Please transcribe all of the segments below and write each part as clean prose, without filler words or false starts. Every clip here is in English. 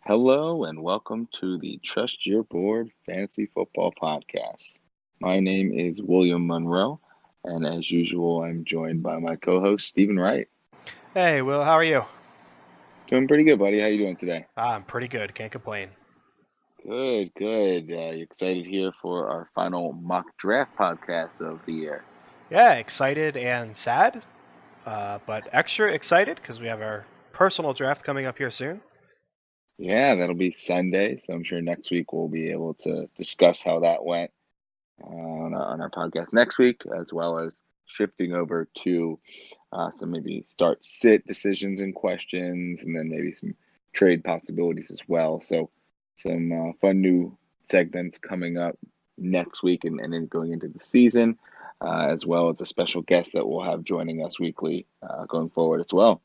Hello and welcome to the Trust Your Board Fantasy Football Podcast. My name is William Monroe, and as usual, I'm joined by my co-host Stephen Wright. Hey, Will, how are you? Doing pretty good, buddy. How you doing today? I'm pretty good. Can't complain. Good, good. You excited here for our final mock draft podcast of the year? Yeah, excited and sad, but extra excited because we have our personal draft coming up here soon. Yeah, that'll be Sunday, so I'm sure next week we'll be able to discuss how that went on our podcast next week, as well as shifting over to some maybe start sit decisions and questions, and then maybe some trade possibilities as well. So some fun new segments coming up next week and then going into the season, as well as a special guest that we'll have joining us weekly going forward as well.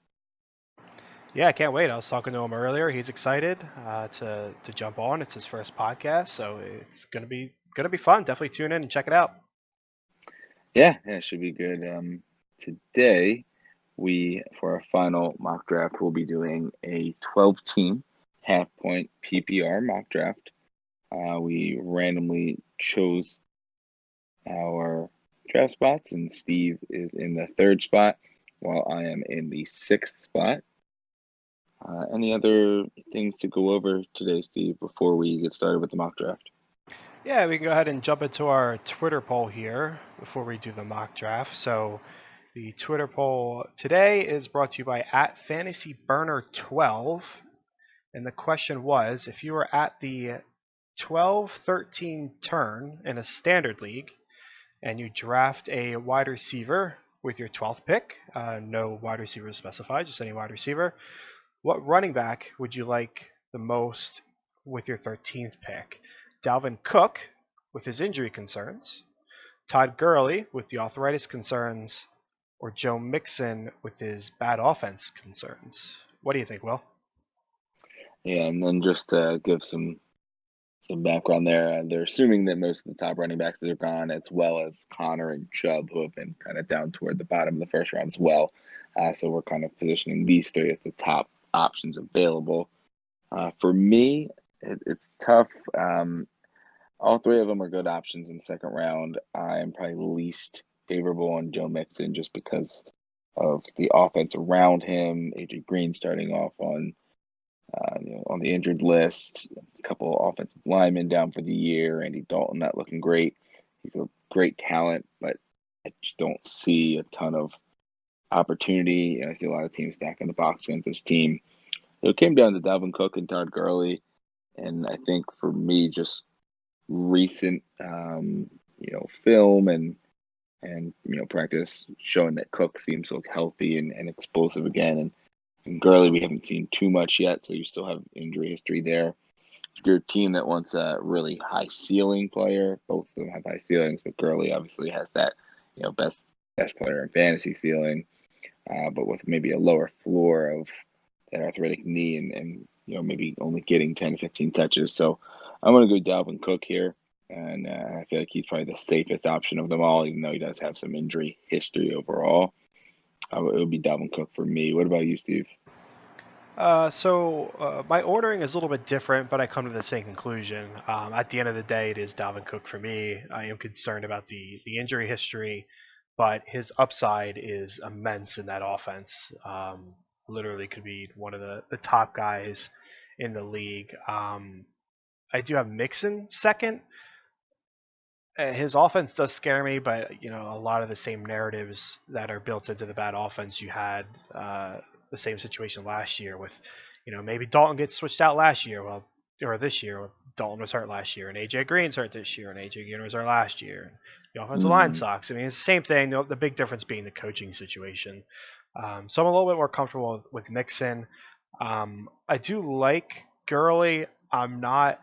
Yeah, I can't wait. I was talking to him earlier. He's excited to jump on. It's his first podcast, so it's gonna be fun. Definitely tune in and check it out. Yeah, it should be good. Today, for our final mock draft, we'll be doing a 12 team half point PPR mock draft. We randomly chose our draft spots, and Steve is in the third spot, while I am in the sixth spot. Any other things to go over today, Steve, before we get started with the mock draft? Yeah, we can go ahead and jump into our Twitter poll here before we do the mock draft. So the Twitter poll today is brought to you by @FantasyBurner12. And the question was, if you were at the 12-13 turn in a standard league and you draft a wide receiver with your 12th pick, no wide receiver specified, just any wide receiver, what running back would you like the most with your 13th pick? Dalvin Cook with his injury concerns, Todd Gurley with the arthritis concerns, or Joe Mixon with his bad offense concerns? What do you think, Will? Yeah, and then just to give some background there. They're assuming that most of the top running backs are gone, as well as Connor and Chubb, who have been kind of down toward the bottom of the first round as well. So we're kind of positioning these three as the top options available. For me, it's tough. All three of them are good options in the second round. I'm probably least favorable on Joe Mixon just because of the offense around him. AJ Green starting off on the injured list. A couple of offensive linemen down for the year. Andy Dalton not looking great. He's a great talent, but I just don't see a ton of opportunity. And I see a lot of teams stacking the box against this team. So it came down to Dalvin Cook and Todd Gurley. And I think for me, just recent, film and practice showing that Cook seems to look healthy and explosive again. And Gurley, we haven't seen too much yet, so you still have injury history there. If you're a team that wants a really high ceiling player, both of them have high ceilings, but Gurley obviously has that, best player in fantasy ceiling, but with maybe a lower floor of that arthritic knee and maybe only getting 10 to 15 touches. So I'm going to go Dalvin Cook here. And I feel like he's probably the safest option of them all, even though he does have some injury history overall. It would be Dalvin Cook for me. What about you, Steve? My ordering is a little bit different, but I come to the same conclusion. At the end of the day, it is Dalvin Cook for me. I am concerned about the injury history, but his upside is immense in that offense. Literally could be one of the top guys in the league. I do have Mixon second. His offense does scare me, but a lot of the same narratives that are built into the bad offense you had the same situation last year with, maybe Dalton gets switched out last year, or this year. Dalton was hurt last year, and AJ Green's hurt this year, and AJ Green was hurt last year. And the offensive line Mm, sucks. I mean, it's the same thing. The big difference being the coaching situation. So I'm a little bit more comfortable with Mixon. I do like Gurley. I'm not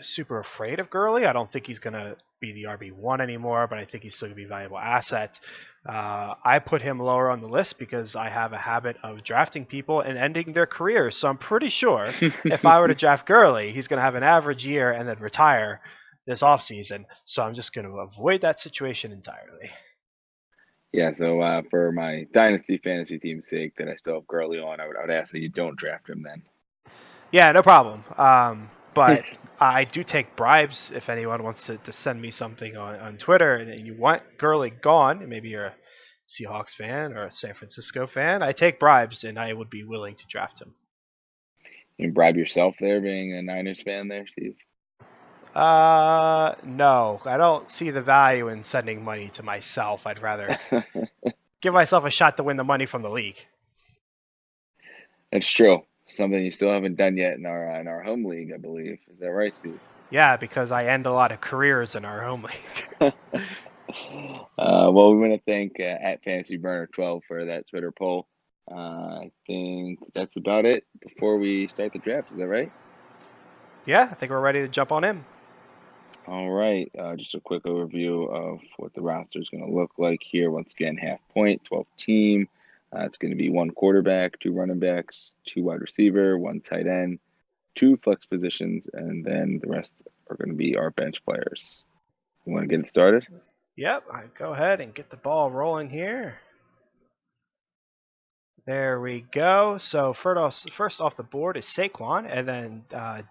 super afraid of Gurley. I don't think he's going to be the RB1 anymore, but I think he's still going to be a valuable asset. I put him lower on the list because I have a habit of drafting people and ending their careers. So I'm pretty sure if I were to draft Gurley, he's going to have an average year and then retire this offseason. So I'm just going to avoid that situation entirely. Yeah, so for my dynasty fantasy team's sake, that I still have Gurley on, I would ask that you don't draft him then. Yeah, no problem. But I do take bribes if anyone wants to send me something on Twitter and you want Gurley gone, and maybe you're a Seahawks fan or a San Francisco fan. I take bribes and I would be willing to draft him. You bribe yourself there, being a Niners fan there, Steve. No, I don't see the value in sending money to myself. I'd rather give myself a shot to win the money from the league. It's true. Something you still haven't done yet in our home league, I believe. Is that right, Steve? Yeah, because I end a lot of careers in our home league. Well, we want to thank at Fantasy Burner 12 for that Twitter poll. I think that's about it before we start the draft. Is that right? Yeah, I think we're ready to jump on in. All right. Just a quick overview of what the roster is going to look like here. Once again, half point, 12 team. It's going to be one quarterback, two running backs, two wide receiver, one tight end, two flex positions, and then the rest are going to be our bench players. You want to get it started? Yep, I go ahead and get the ball rolling here. There we go. So first off the board is Saquon, and then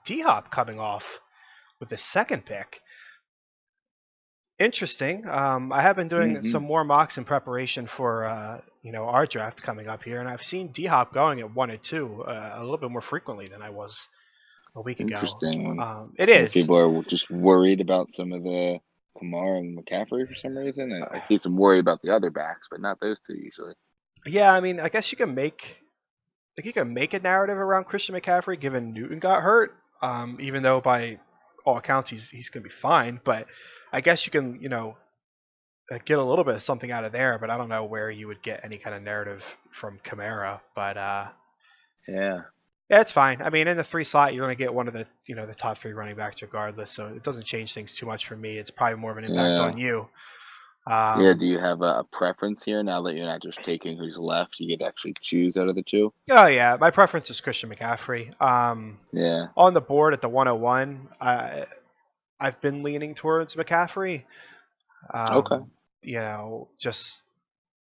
D-Hop coming off with the second pick. Interesting. I have been doing Mm-hmm. some more mocks in preparation for our draft coming up here, and I've seen D-Hop going at 1 and 2 a little bit more frequently than I was a week ago. Interesting. It When is. people are just worried about some of the Kamara and McCaffrey for some reason. I see some worry about the other backs, but not those two usually. Yeah, I mean, I guess you can make a narrative around Christian McCaffrey given Newton got hurt. Even though by all accounts he's going to be fine, but I guess you can get a little bit of something out of there. But I don't know where you would get any kind of narrative from Kamara. But Yeah. yeah, it's fine. I mean, in the 3 slot, you're going to get one of the the top 3 running backs regardless, so it doesn't change things too much for me. It's probably more of an impact Yeah. on you. Yeah. Um, Do you have a preference here now that you're not just taking who's left? You get to actually choose out of the two? oh yeah, my preference is Christian McCaffrey. Yeah. On the board at the 101, I've been leaning towards McCaffrey. Okay. Just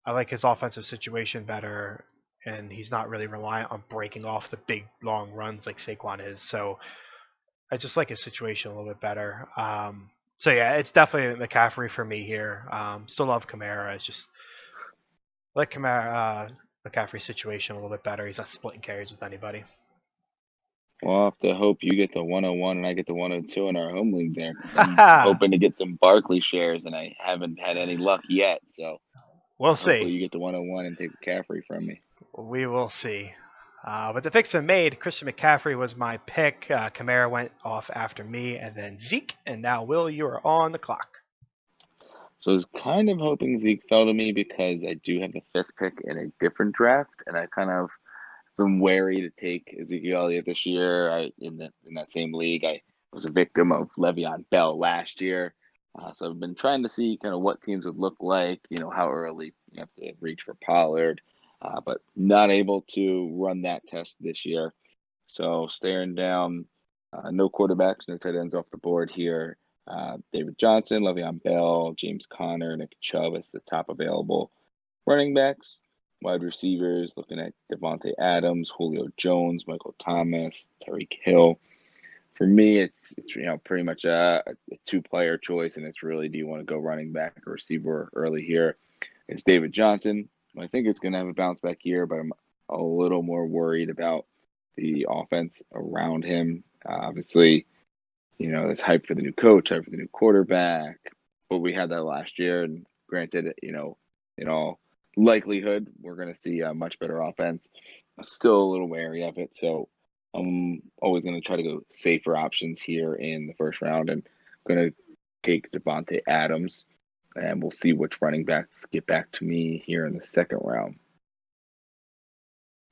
I like his offensive situation better, and he's not really reliant on breaking off the big long runs like Saquon is. So I just like his situation a little bit better. So yeah, it's definitely McCaffrey for me here. Still love Kamara. It's just like McCaffrey's situation a little bit better. He's not splitting carries with anybody. Well, I'll have to hope you get the 101 and I get the 102 in our home league there. I'm hoping to get some Barkley shares, and I haven't had any luck yet. So We'll hopefully see. you get the 101 and take McCaffrey from me. We will see. But the pick's been made. Christian McCaffrey was my pick. Kamara went off after me, and then Zeke. And now, Will, you are on the clock. So I was kind of hoping Zeke fell to me because I do have the fifth pick in a different draft, and I kind of been wary to take Ezekiel Elliott this year. In that same league, I was a victim of Le'Veon Bell last year, so I've been trying to see kind of what teams would look like. You know how early you have to reach for Pollard, but not able to run that test this year. So staring down, no quarterbacks, no tight ends off the board here. David Johnson, Le'Veon Bell, James Conner, Nick Chubb as the top available running backs. Wide receivers, looking at Devontae Adams, Julio Jones, Michael Thomas, Tyreek Hill. For me, it's pretty much a two-player choice, and it's really, do you want to go running back or receiver early here? It's David Johnson. I think it's going to have a bounce back year, but I'm a little more worried about the offense around him. Obviously, there's hype for the new coach, hype for the new quarterback, but we had that last year, and granted, in all likelihood, we're going to see a much better offense. I'm still a little wary of it, so I'm always going to try to go safer options here in the first round, and going to take Devontae Adams, and we'll see which running backs get back to me here in the second round.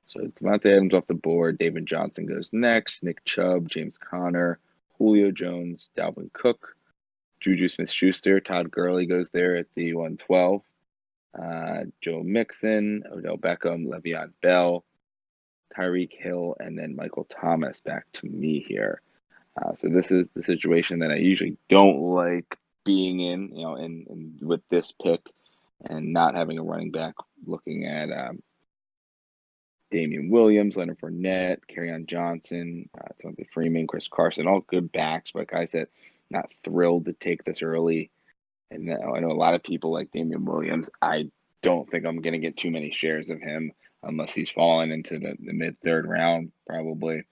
So Devontae Adams off the board, David Johnson goes next, Nick Chubb, James Conner, Julio Jones, Dalvin Cook, Juju Smith-Schuster, Todd Gurley goes there at the 112. Joe Mixon, Odell Beckham, Le'Veon Bell, Tyreek Hill, and then Michael Thomas back to me here. So this is the situation that I usually don't like being in, in with this pick and not having a running back. Looking at Damian Williams, Leonard Fournette, Kerryon Johnson, Devonta Freeman, Chris Carson, all good backs, but guys that not thrilled to take this early. And I know a lot of people like Damian Williams. I don't think I'm going to get too many shares of him unless he's fallen into the mid third round, probably.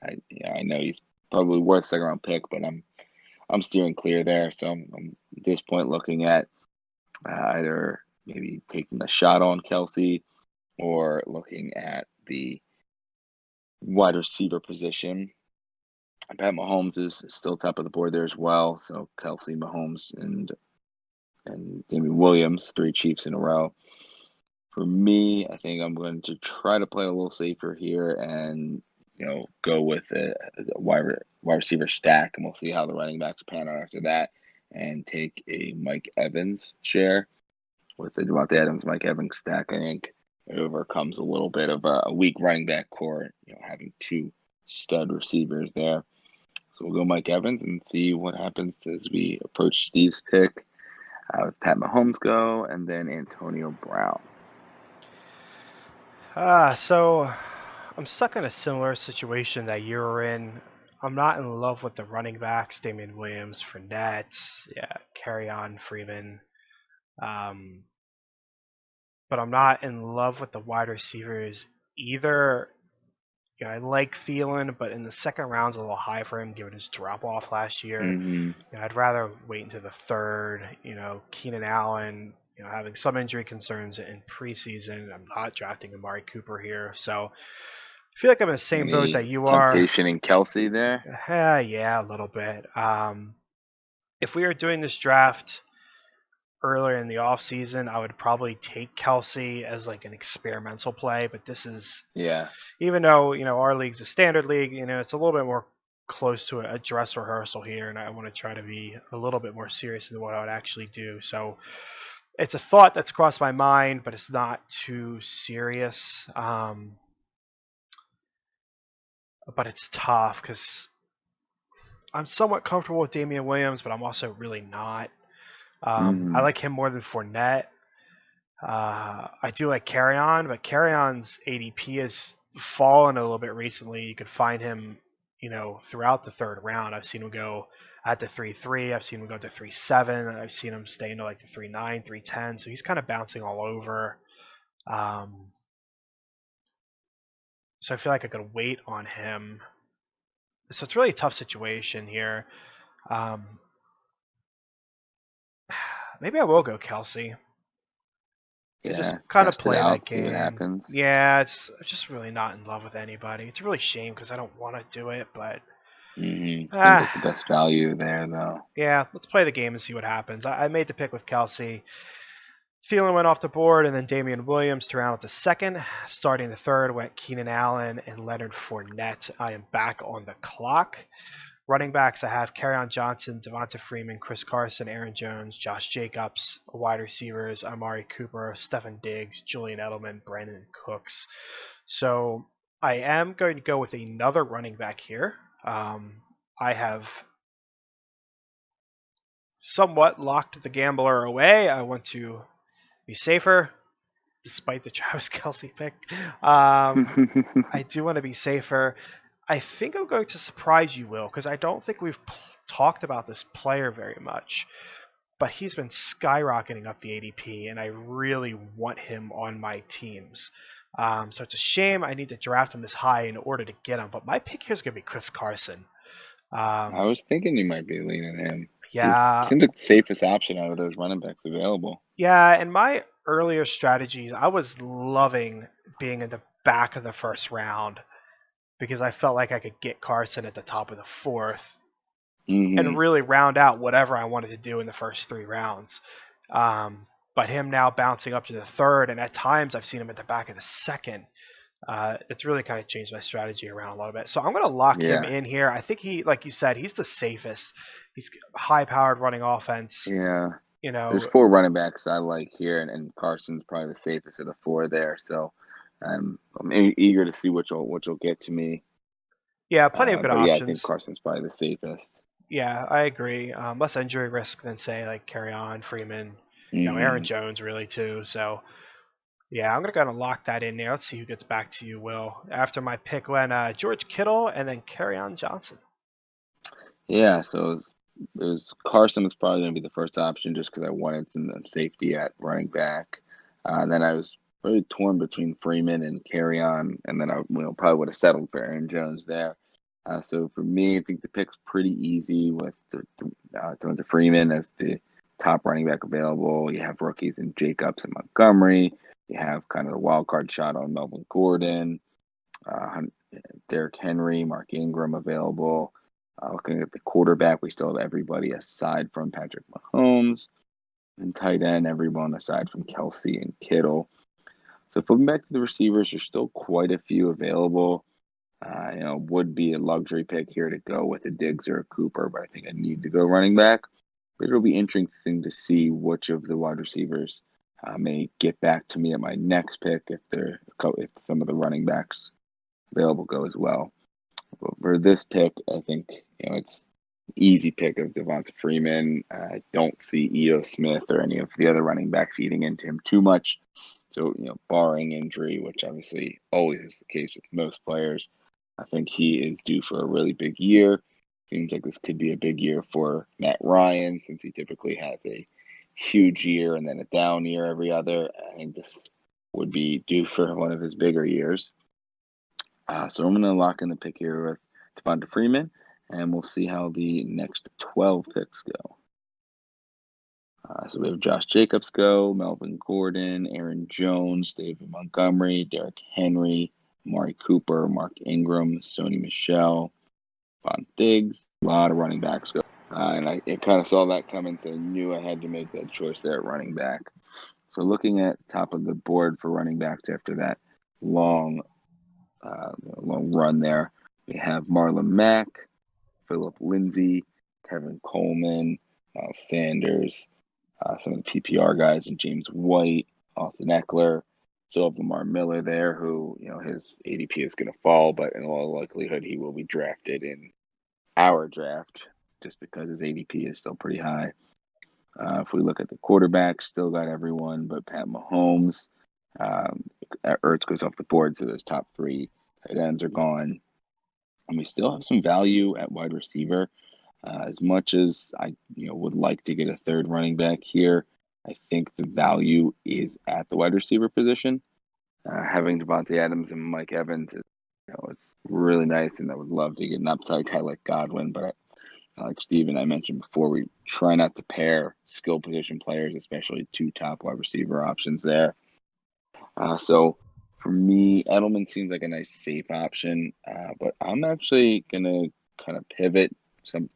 I know he's probably worth second round pick, but I'm steering clear there. So I'm at this point looking at either maybe taking a shot on Kelsey or looking at the wide receiver position. Pat Mahomes is still top of the board there as well. So Kelsey, Mahomes, and Damian Williams, 3 Chiefs in a row. For me, I think I'm going to try to play a little safer here and go with a wide receiver stack, and we'll see how the running backs pan out after that, and take a Mike Evans share with the Devontae Adams Mike Evans stack. I think it overcomes a little bit of a weak running back core, having 2 stud receivers there. So we'll go Mike Evans and see what happens as we approach Steve's pick. With Pat Mahomes go, and then Antonio Brown. So I'm stuck in a similar situation that you were in. I'm not in love with the running backs, Damian Williams, Fournette, Kerryon Freeman. But I'm not in love with the wide receivers either. I like Thielen, but in the second round's a little high for him given his drop off last year. Mm-hmm. I'd rather wait into the third. Keenan Allen, having some injury concerns in preseason. I'm not drafting Amari Cooper here, so I feel like I'm in the same boat that you are. Temptation in Kelsey there? Yeah, a little bit. If we were doing this draft earlier in the offseason, I would probably take Kelsey as like an experimental play, but this is, even though our league's a standard league, it's a little bit more close to a dress rehearsal here, and I want to try to be a little bit more serious in what I would actually do. So it's a thought that's crossed my mind, but it's not too serious. But it's tough because I'm somewhat comfortable with Damian Williams, but I'm also really not. I like him more than Fournette. I do like Kerryon, but Kerryon's ADP has fallen a little bit recently. You could find him, throughout the third round. I've seen him go at the 3.3. I've seen him go to 3.7. I've seen him stay into like the 3.9, 3.10. So he's kind of bouncing all over. So I feel like I could wait on him. So it's really a tough situation here. Maybe I will go Kelsey. Just kind of play that game. See what happens. Yeah, I'm just really not in love with anybody. It's a really shame because I don't want to do it, but get the best value there, though. Yeah, let's play the game and see what happens. I made the pick with Kelsey. Thielen went off the board, and then Damian Williams to round out the second. Starting the third went Keenan Allen and Leonard Fournette. I am back on the clock. Running backs, I have Kerryon Johnson, Devonta Freeman, Chris Carson, Aaron Jones, Josh Jacobs. Wide receivers, Amari Cooper, Stefon Diggs, Julian Edelman, Brandon Cooks. So I am going to go with another running back here. I have somewhat locked the gambler away. I want to be safer, despite the Travis Kelce pick. I do want to be safer. I think I'm going to surprise you, Will, because I don't think we've talked about this player very much. But he's been skyrocketing up the ADP, and I really want him on my teams. So it's a shame I need to draft him this high in order to get him. But my pick here is going to be Chris Carson. I was thinking you might be leaning him. Yeah. He seemed the safest option out of those running backs available. Yeah, in my earlier strategies, I was loving being in the back of the first round because I felt like I could get Carson at the top of the fourth and really round out whatever I wanted to do in the first 3 rounds. But him now bouncing up to the third, and at times I've seen him at the back of the second. It's really kind of changed my strategy around a little bit. So I'm going to lock him in here. I think he, like you said, he's the safest. He's high-powered running offense. Yeah. There's 4 running backs I like here, and Carson's probably the safest of the 4 there. So I'm eager to see what you'll get to me. Yeah, plenty of good options. Yeah, I think Carson's probably the safest. Yeah, I agree. Less injury risk than say like Kerryon, Freeman, Aaron Jones really too. So Yeah, I'm gonna go ahead and lock that in there. Let's see who gets back to you, Will. After my pick went George Kittle and then on Johnson. Yeah, so it was Carson was probably going to be the first option just because I wanted some safety at running back. Then I was really torn between Freeman and on, and then I probably would have settled for Aaron Jones there. So for me, I think the pick's pretty easy with Devonta Freeman as the top running back available. You have rookies in Jacobs and Montgomery. You have kind of the wild card shot on Melvin Gordon, Derrick Henry, Mark Ingram available. Looking at the quarterback, we still have everybody aside from Patrick Mahomes, and tight end, everyone aside from Kelsey and Kittle. So flipping back to the receivers, there's still quite a few available. Would be a luxury pick here to go with a Diggs or a Cooper, but I think I need to go running back. But it'll be interesting to see which of the wide receivers may get back to me at my next pick if some of the running backs available go as well. But for this pick, I think it's easy pick of Devonta Freeman. I don't see Ito Smith or any of the other running backs eating into him too much. So barring injury, which obviously always is the case with most players, I think he is due for a really big year. Seems like this could be a big year for Matt Ryan since he typically has a huge year and then a down year every other. I think this would be due for one of his bigger years. So I'm going to lock in the pick here with Devonta Freeman, and we'll see how the next 12 picks go. So we have Josh Jacobs go, Melvin Gordon, Aaron Jones, David Montgomery, Derrick Henry, Amari Cooper, Mark Ingram, Sony Michel, Von Diggs. A lot of running backs go. And I kind of saw that coming, so I knew I had to make that choice there at running back. So looking at top of the board for running backs after that long long run there. We have Marlon Mack, Philip Lindsay, Kevin Coleman, Miles Sanders, some of the PPR guys, and James White, Austin Eckler. Still have Lamar Miller there, who his ADP is going to fall, but in all likelihood he will be drafted in our draft just because his ADP is still pretty high. If we look at the quarterbacks, still got everyone but Pat Mahomes. Ertz goes off the board, so those top three tight ends are gone. And we still have some value at wide receiver. As much as I would like to get a third running back here, I think the value is at the wide receiver position. Having Davante Adams and Mike Evans is it's really nice, and I would love to get an upside guy like Godwin, but like Steven, I mentioned before, we try not to pair skill position players, especially two top wide receiver options there. So for me, Edelman seems like a nice safe option, but I'm actually gonna kind of pivot some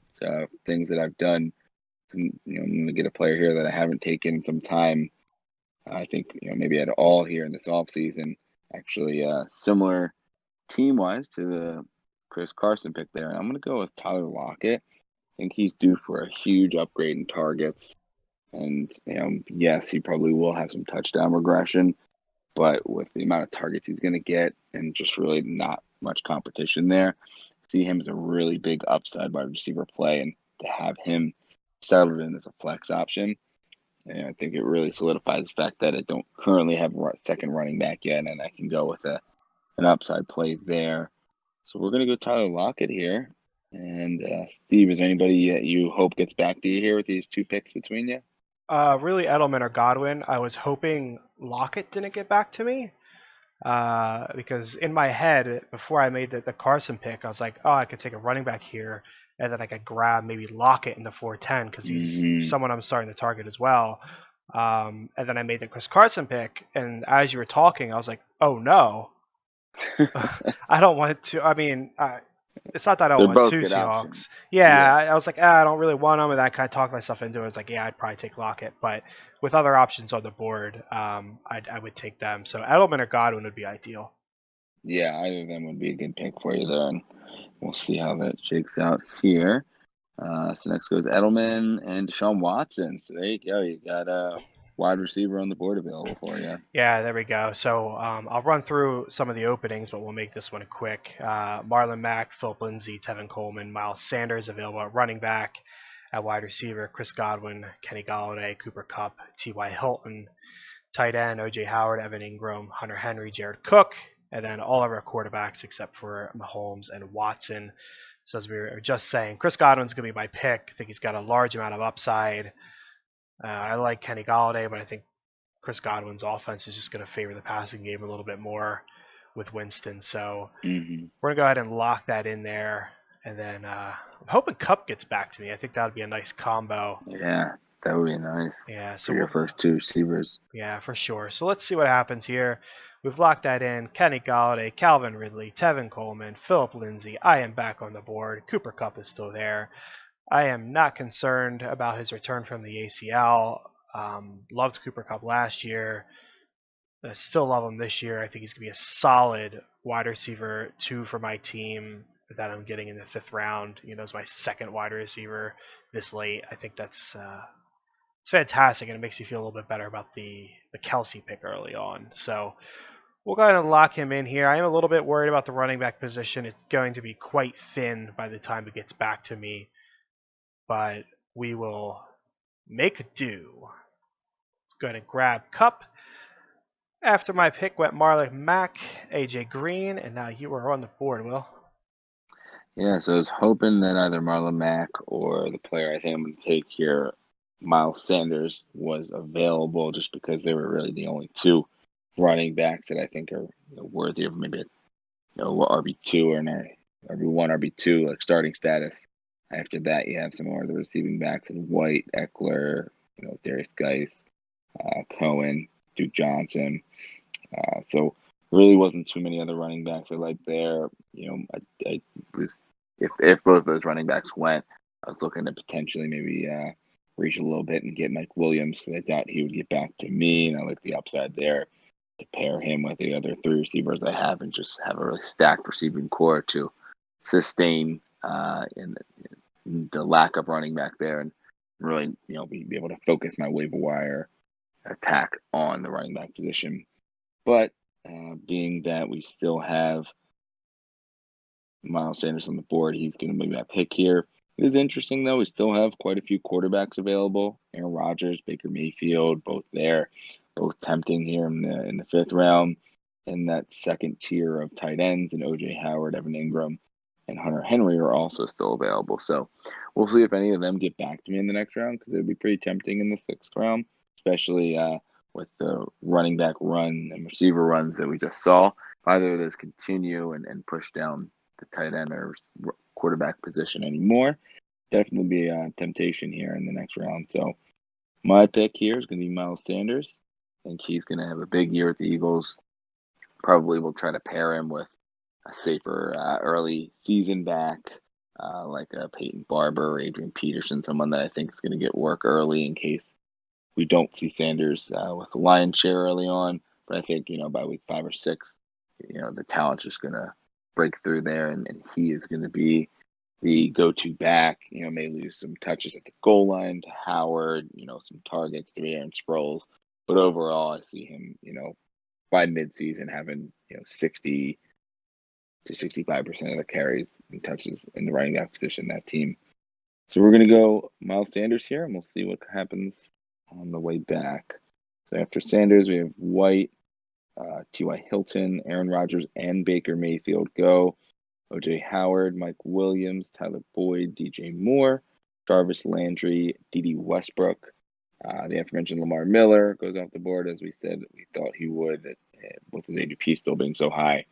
things that I've done. I'm gonna get a player here that I haven't taken some time. I think maybe at all here in this offseason. Actually, similar team wise to the Chris Carson pick there, and I'm gonna go with Tyler Lockett. I think he's due for a huge upgrade in targets, and yes, he probably will have some touchdown regression. But with the amount of targets he's going to get and just really not much competition there, see him as a really big upside wide receiver play, and to have him settled in as a flex option, and I think it really solidifies the fact that I don't currently have a second running back yet, and I can go with an upside play there. So we're going to go Tyler Lockett here. And Steve, is there anybody that you hope gets back to you here with these two picks between you? Really, Edelman or Godwin. I was hoping Lockett didn't get back to me because in my head, before I made the Carson pick, I was like, oh, I could take a running back here, and then I could grab maybe Lockett in the 410 because he's Mm-hmm. someone I'm starting to target as well. And then I made the Chris Carson pick, and as you were talking, I was like, oh no, I don't want to. I mean, it's not that I don't They're want both two good options. Seahawks. Yeah, Yeah. I was like, I don't really want them, and I kind of talked myself into it. I was like, yeah, I'd probably take Lockett, but with other options on the board, I would take them. So Edelman or Godwin would be ideal. Yeah, either of them would be a good pick for you there, and we'll see how that shakes out here. So next goes Edelman and Deshaun Watson. So there you go. You got a wide receiver on the board available for you. Yeah, there we go. So I'll run through some of the openings, but we'll make this one quick. Marlon Mack, Philip Lindsay, Tevin Coleman, Miles Sanders available at running back, at wide receiver, Chris Godwin, Kenny Galladay, Cooper Kupp, T.Y. Hilton, Tight end, O.J. Howard, Evan Ingram, Hunter Henry, Jared Cook, and then all of our quarterbacks except for Mahomes and Watson. So as we were just saying, Chris Godwin's going to be my pick. I think he's got a large amount of upside. I like Kenny Golladay, but I think Chris Godwin's offense is just going to favor the passing game a little bit more with Winston. So we're going to go ahead and lock that in there. And then I'm hoping Kupp gets back to me. I think that would be a nice combo. Yeah, that would be nice. Yeah, so for your first two receivers. Yeah, for sure. So let's see what happens here. We've locked that in. Kenny Golladay, Calvin Ridley, Tevin Coleman, Philip Lindsay. I am back on the board. Cooper Kupp is still there. I am not concerned about his return from the ACL. Loved Cooper Kupp last year. I still love him this year. I think he's going to be a solid wide receiver 2 for my team that I'm getting in the 5th round. As my second wide receiver this late. I think that's it's fantastic, and it makes me feel a little bit better about the Kelsey pick early on. So we'll go ahead and lock him in here. I am a little bit worried about the running back position. It's going to be quite thin by the time it gets back to me, but we will make do. Let's go ahead and grab Kupp. After my pick went Marlon Mack, AJ Green, and now you are on the board, Will. Yeah, so I was hoping that either Marlon Mack or the player I think I'm going to take here, Miles Sanders, was available, just because they were really the only two running backs that I think are worthy of maybe RB2 or an RB1, RB2 like starting status. After that, you have some more of the receiving backs in White, Eckler, Darius Geis, Cohen, Duke Johnson. So really wasn't too many other running backs I liked there. I was if both of those running backs went, I was looking to potentially maybe reach a little bit and get Mike Williams, because I thought he would get back to me, and I like the upside there to pair him with the other 3 receivers I have and just have a really stacked receiving core to sustain in the lack of running back there, and really be able to focus my waiver wire attack on the running back position. But being that we still have Miles Sanders on the board, he's going to be my pick here. It is interesting, though. We still have quite a few quarterbacks available. Aaron Rodgers, Baker Mayfield, both there, both tempting here in the 5th round. And that second tier of tight ends, and O.J. Howard, Evan Ingram, and Hunter Henry are also still available. So we'll see if any of them get back to me in the next round, because it would be pretty tempting in the 6th round, especially with the running back run and receiver runs that we just saw. If either of those continue and push down the tight end or quarterback position anymore, definitely be a temptation here in the next round. So my pick here is going to be Miles Sanders. I think he's going to have a big year with the Eagles. Probably will try to pair him with a safer early season back, like Peyton Barber or Adrian Peterson, someone that I think is going to get work early in case we don't see Sanders with a lion's share early on. But I think, by week 5 or 6, the talent's just going to break through there, and he is going to be the go-to back. May lose some touches at the goal line to Howard, some targets to Aaron Sproles. But overall, I see him, by midseason having, 60 to 65% of the carries and touches in the running back position, that team. So we're going to go Miles Sanders here, and we'll see what happens on the way back. So after Sanders, we have White, T.Y. Hilton, Aaron Rodgers, and Baker Mayfield go. O.J. Howard, Mike Williams, Tyler Boyd, DJ Moore, Jarvis Landry, Dede Westbrook. The aforementioned Lamar Miller goes off the board, as we said we thought he would, with his ADP still being so high.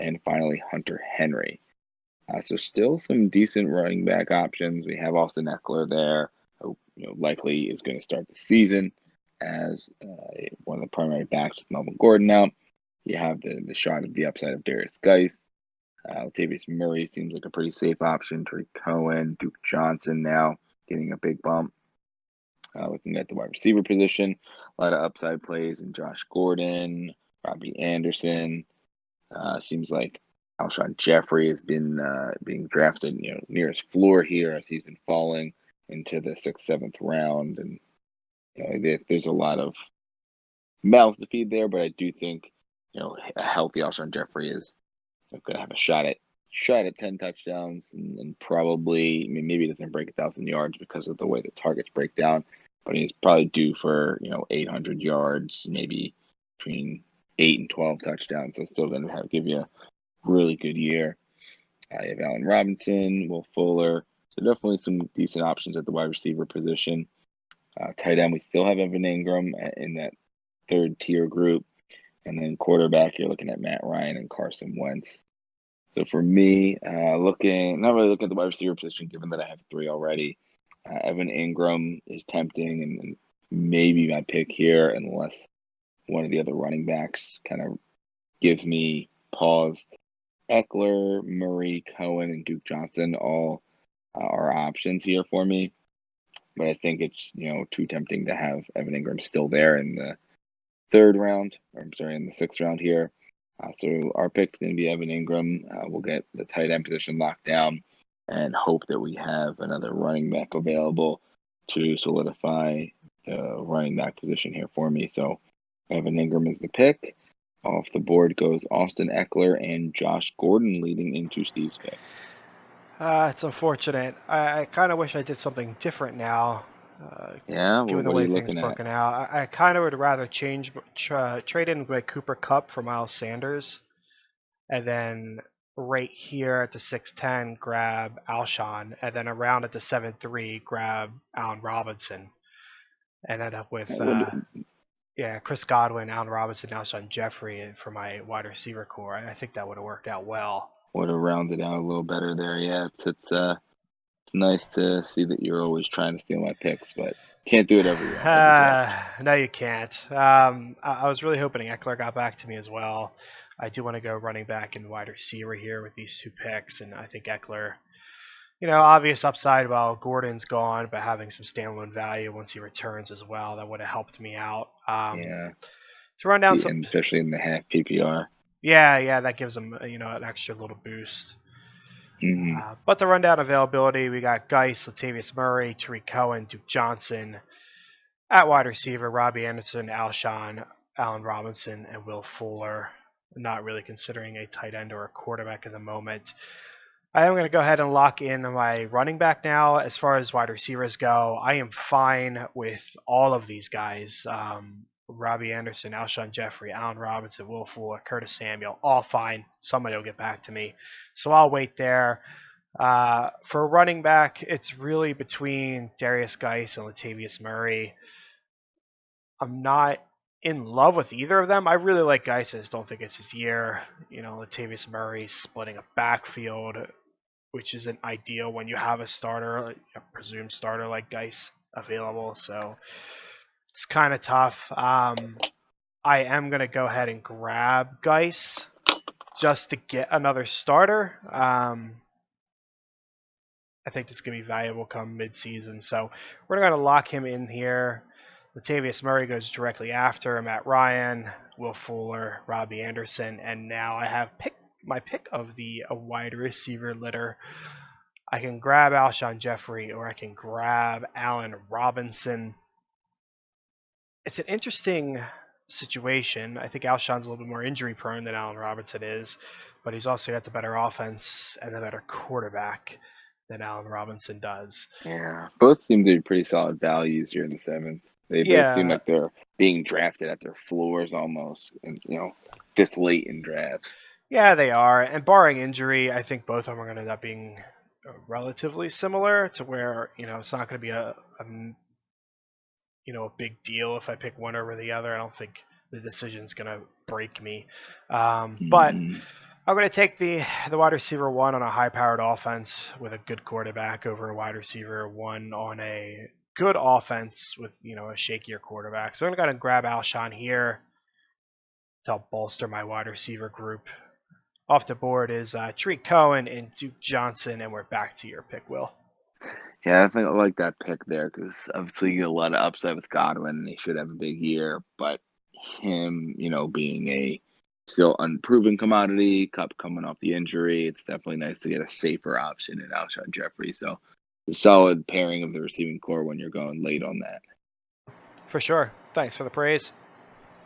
And finally, Hunter Henry. So still some decent running back options. We have Austin Eckler there, who likely is going to start the season as one of the primary backs with Melvin Gordon out. You have the shot of the upside of Darius Geis. Latavius Murray seems like a pretty safe option. Tariq Cohen, Duke Johnson now getting a big bump. Looking at the wide receiver position, a lot of upside plays in Josh Gordon, Robbie Anderson. Seems like Alshon Jeffrey has been being drafted, near his floor here as he's been falling into the 6th, 7th round, and there's a lot of mouths to feed there. But I do think a healthy Alshon Jeffrey is going to have a shot at 10 touchdowns and probably, maybe it doesn't break 1,000 yards because of the way the targets break down. but he's probably due for 800 yards, maybe between 8 and 12 touchdowns. So still going to give you a really good year. You have Allen Robinson, Will Fuller. So definitely some decent options at the wide receiver position. Tight end, we still have Evan Ingram in that third tier group. And then quarterback, you're looking at Matt Ryan and Carson Wentz. So for me, not really looking at the wide receiver position, given that I have three already. Evan Ingram is tempting and maybe my pick here, unless one of the other running backs kind of gives me pause. Eckler, Murray, Cohen, and Duke Johnson all are options here for me. But I think it's too tempting to have Evan Ingram still there in the in the sixth round here. So our pick's going to be Evan Ingram. We'll get the tight end position locked down and hope that we have another running back available to solidify the running back position here for me. So Evan Ingram is the pick. Off the board goes Austin Eckler and Josh Gordon leading into Steve's pick. It's unfortunate. I kind of wish I did something different now. Given the what are way you things looking at? broken out, I kind of would rather trade in with Cooper Kupp for Miles Sanders, and then right here at the 6'10 grab Alshon, and then around at the 7'3 grab Allen Robinson, and end up with Chris Godwin, Allen Robinson, Alshon Jeffrey for my wide receiver core. I think that would have worked out well. Would have rounded out a little better there. Yeah, it's nice to see that you're always trying to steal my picks, but can't do it every No, you can't. I was really hoping Eckler got back to me as well. I do want to go running back and wide receiver here with these two picks, and I think Eckler, obvious upside while Gordon's gone, but having some standalone value once he returns as well, that would have helped me out. Yeah. To run down some, especially in the half PPR. Yeah, that gives them an extra little boost. Mm-hmm. But the rundown availability, we got Geis, Latavius Murray, Tariq Cohen, Duke Johnson. At wide receiver, Robbie Anderson, Alshon, Allen Robinson, and Will Fuller. Not really considering a tight end or a quarterback at the moment. I am going to go ahead and lock in my running back now. As far as wide receivers go, I am fine with all of these guys. Robbie Anderson, Alshon Jeffrey, Allen Robinson, Will Fuller, Curtis Samuel, all fine. Somebody will get back to me. So I'll wait there. For running back, it's really between Darius Geis and Latavius Murray. I'm not in love with either of them. I really like Geis. I just don't think it's his year. Latavius Murray splitting a backfield, which isn't ideal when you have a starter, a presumed starter like Geis available. So it's kind of tough. I am going to go ahead and grab Geis just to get another starter. I think this could be valuable come mid-season. So we're going to lock him in here. Latavius Murray goes directly after Matt Ryan, Will Fuller, Robbie Anderson, and now I have my pick of the wide receiver litter. I can grab Alshon Jeffrey or I can grab Allen Robinson. It's an interesting situation. I think Alshon's a little bit more injury prone than Allen Robinson is, but he's also got the better offense and the better quarterback than Allen Robinson does. Yeah, both seem to be pretty solid values here in the seventh. They both seem like they're being drafted at their floors almost, and this late in drafts. Yeah, they are. And barring injury, I think both of them are going to end up being relatively similar to where it's not going to be a big deal if I pick one over the other. I don't think the decision's going to break me. But I'm going to take the wide receiver one on a high-powered offense with a good quarterback over a wide receiver one on a good offense with a shakier quarterback. So I'm going to grab Alshon here to help bolster my wide receiver group. Off the board is Tariq Cohen and Duke Johnson, and we're back to your pick, Will. Yeah, I think I like that pick there because obviously you get a lot of upside with Godwin, and he should have a big year. But him, being a still unproven commodity, Kupp coming off the injury, it's definitely nice to get a safer option in Alshon Jeffrey. So a solid pairing of the receiving core when you're going late on that. For sure. Thanks for the praise.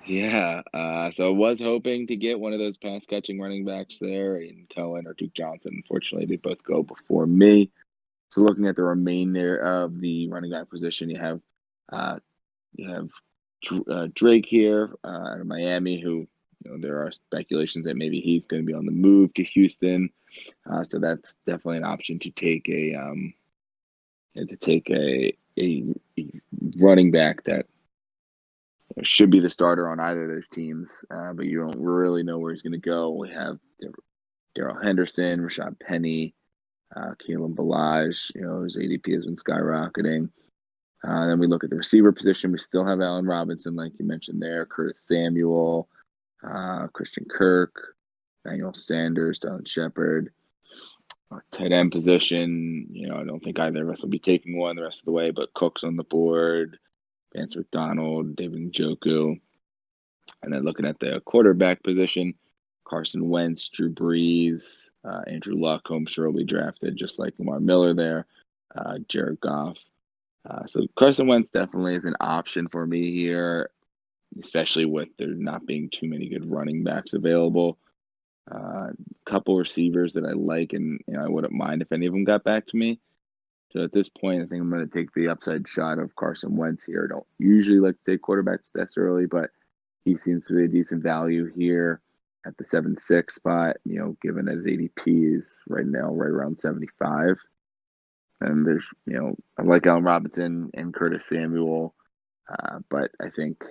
Yeah, so I was hoping to get one of those pass-catching running backs there in Cohen or Duke Johnson. Unfortunately, they both go before me. So looking at the remainder of the running back position, you have Uh, you have Drake here out of Miami, who there are speculations that maybe he's going to be on the move to Houston. So that's definitely an option to take a running back that should be the starter on either of those teams, but you don't really know where he's going to go. We have Daryl Henderson, Rashad Penny, Kalen Balaj. His ADP has been skyrocketing. Then we look at the receiver position. We still have Allen Robinson, like you mentioned there, Curtis Samuel, Christian Kirk, Daniel Sanders, Dylan Shepard. Tight end position, I don't think either of us will be taking one the rest of the way, but Cook's on the board, Vance McDonald, David Njoku. And then looking at the quarterback position, Carson Wentz, Drew Brees, Andrew Luck, who I'm sure will be drafted just like Lamar Miller there, Jared Goff. So Carson Wentz definitely is an option for me here, especially with there not being too many good running backs available. Couple receivers that I like, and I wouldn't mind if any of them got back to me. So at this point, I think I'm going to take the upside shot of Carson Wentz here. I don't usually like to take quarterbacks this early, but he seems to be a decent value here at the 7-6 spot, given that his ADP is right now right around 75. And there's, I like Allen Robinson and Curtis Samuel, but I think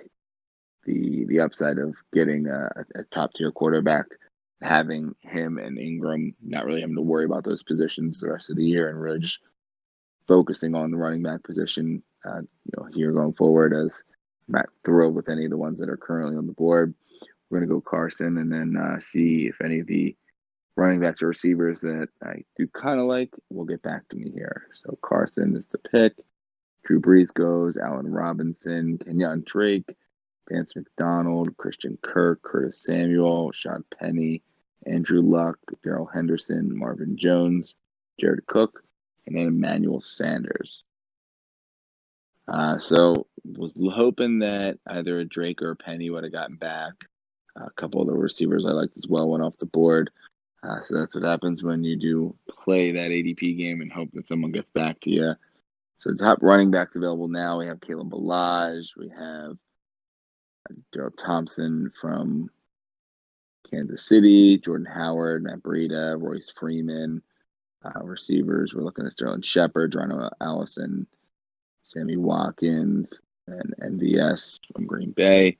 the upside of getting a top tier quarterback, having him and Ingram, not really having to worry about those positions the rest of the year, and really just focusing on the running back position, here going forward. As I'm not thrilled with any of the ones that are currently on the board. We're going to go Carson, and then see if any of the running backs or receivers that I do kind of like will get back to me here. So Carson is the pick. Drew Brees goes, Allen Robinson, Kenyon Drake, Vance McDonald, Christian Kirk, Curtis Samuel, Sean Penny, Andrew Luck, Daryl Henderson, Marvin Jones, Jared Cook, and then Emmanuel Sanders. So was hoping that either a Drake or a Penny would have gotten back. A couple of the receivers I liked as well went off the board. So that's what happens when you do play that ADP game and hope that someone gets back to you. So top running backs available now, we have Kalen Balaj, we have Daryl Thompson from Kansas City, Jordan Howard, Matt Breida, Royce Freeman. Receivers, we're looking at Sterling Shepard, Geronimo Allison, Sammy Watkins, and MVS from Green Bay.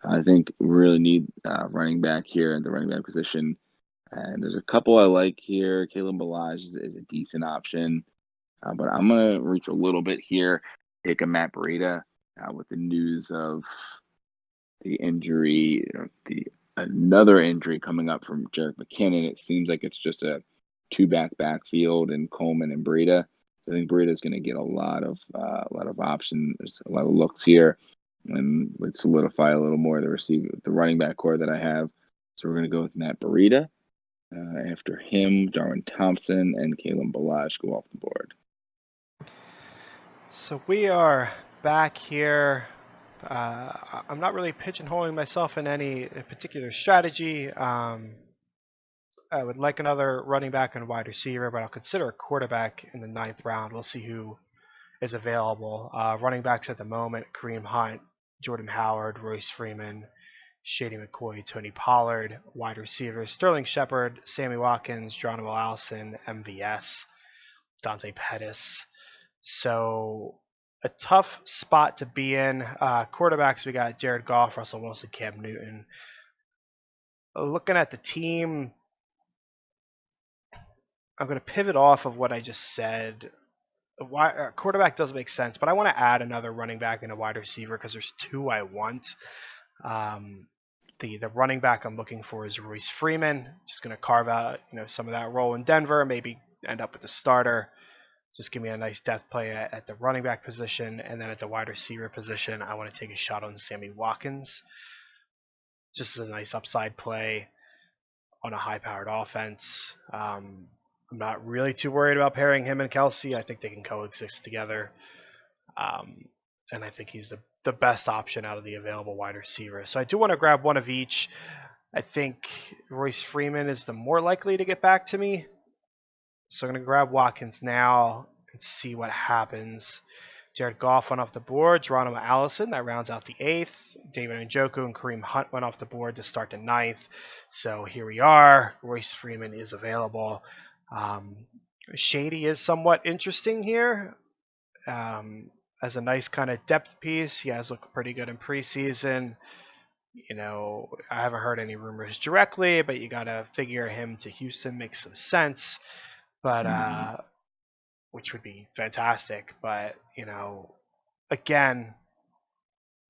I think we really need running back here in the running back position. And there's a couple I like here. Kalen Balaj is a decent option. But I'm going to reach a little bit here, take a Matt Breida with the news of the injury, another injury coming up from Jerick McKinnon. It seems like it's just a two-back backfield in Coleman and Breida. I think Breida is going to get a lot of options, a lot of looks here, and would solidify a little more the running back core that I have. So we're going to go with Matt Breida. After him, Darwin Thompson and Kalen Balaj go off the board. So we are back here. I'm not really pigeonholing myself in any particular strategy. I would like another running back and wide receiver, but I'll consider a quarterback in the 9th round. We'll see who is available. Running backs at the moment: Kareem Hunt, Jordan Howard, Royce Freeman, Shady McCoy, Tony Pollard. Wide receivers: Sterling Shepard, Sammy Watkins, Geronimo Allison, MVS, Dante Pettis. So a tough spot to be in. Quarterbacks, we got Jared Goff, Russell Wilson, Cam Newton. Looking at the team, I'm going to pivot off of what I just said. Quarterback does make sense, but I want to add another running back and a wide receiver because there's two I want. The running back I'm looking for is Royce Freeman. Just going to carve out some of that role in Denver, maybe end up with the starter. Just give me a nice death play at the running back position, and then at the wide receiver position, I want to take a shot on Sammy Watkins. Just as a nice upside play on a high-powered offense. I'm not really too worried about pairing him and Kelsey. I think they can coexist together, and I think he's the best option out of the available wide receivers. So I do want to grab one of each. I think Royce Freeman is the more likely to get back to me. So I'm going to grab Watkins now and see what happens. Jared Goff went off the board. Geronimo Allison, that rounds out the 8th. David Njoku and Kareem Hunt went off the board to start the 9th. So here we are. Royce Freeman is available. Shady is somewhat interesting here. As a nice kind of depth piece. He has looked pretty good in preseason. I haven't heard any rumors directly, but you got to figure him to Houston makes some sense. But which would be fantastic. But, again,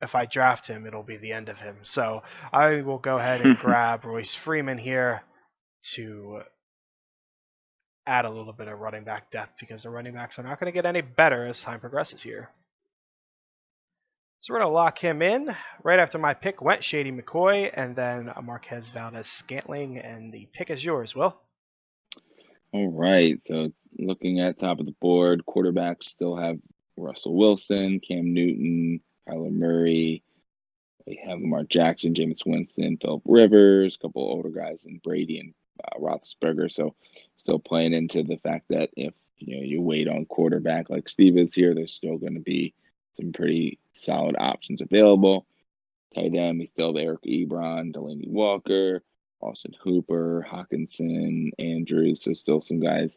if I draft him, it'll be the end of him. So I will go ahead and grab Royce Freeman here to add a little bit of running back depth because the running backs are not going to get any better as time progresses here. So we're going to lock him in. Right after my pick went Shady McCoy and then Marquez Valdes-Scantling, and the pick is yours, Will. All right. So looking at top of the board, quarterbacks still have Russell Wilson, Cam Newton, Kyler Murray. We have Lamar Jackson, Jameis Winston, Philip Rivers, a couple older guys, and Brady and Roethlisberger. So still playing into the fact that if you wait on quarterback like Steve is here, there's still going to be some pretty solid options available. Tight end, we still have Eric Ebron, Delaney Walker, Austin Hooper, Hawkinson, Andrews. So still some guys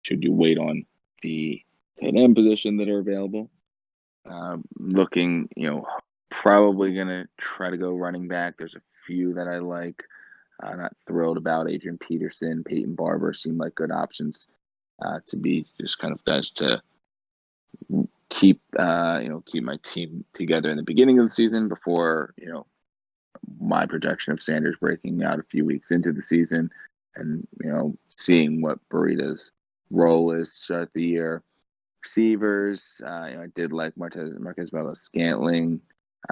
should you wait on the tight end position that are available. Looking, probably going to try to go running back. There's a few that I like. Not thrilled about Adrian Peterson, Peyton Barber seem like good options to be just kind of guys to keep my team together in the beginning of the season before my projection of Sanders breaking out a few weeks into the season and seeing what Burrito's role is to start the year. Receivers, I did like Marquez Valdes-Scantling.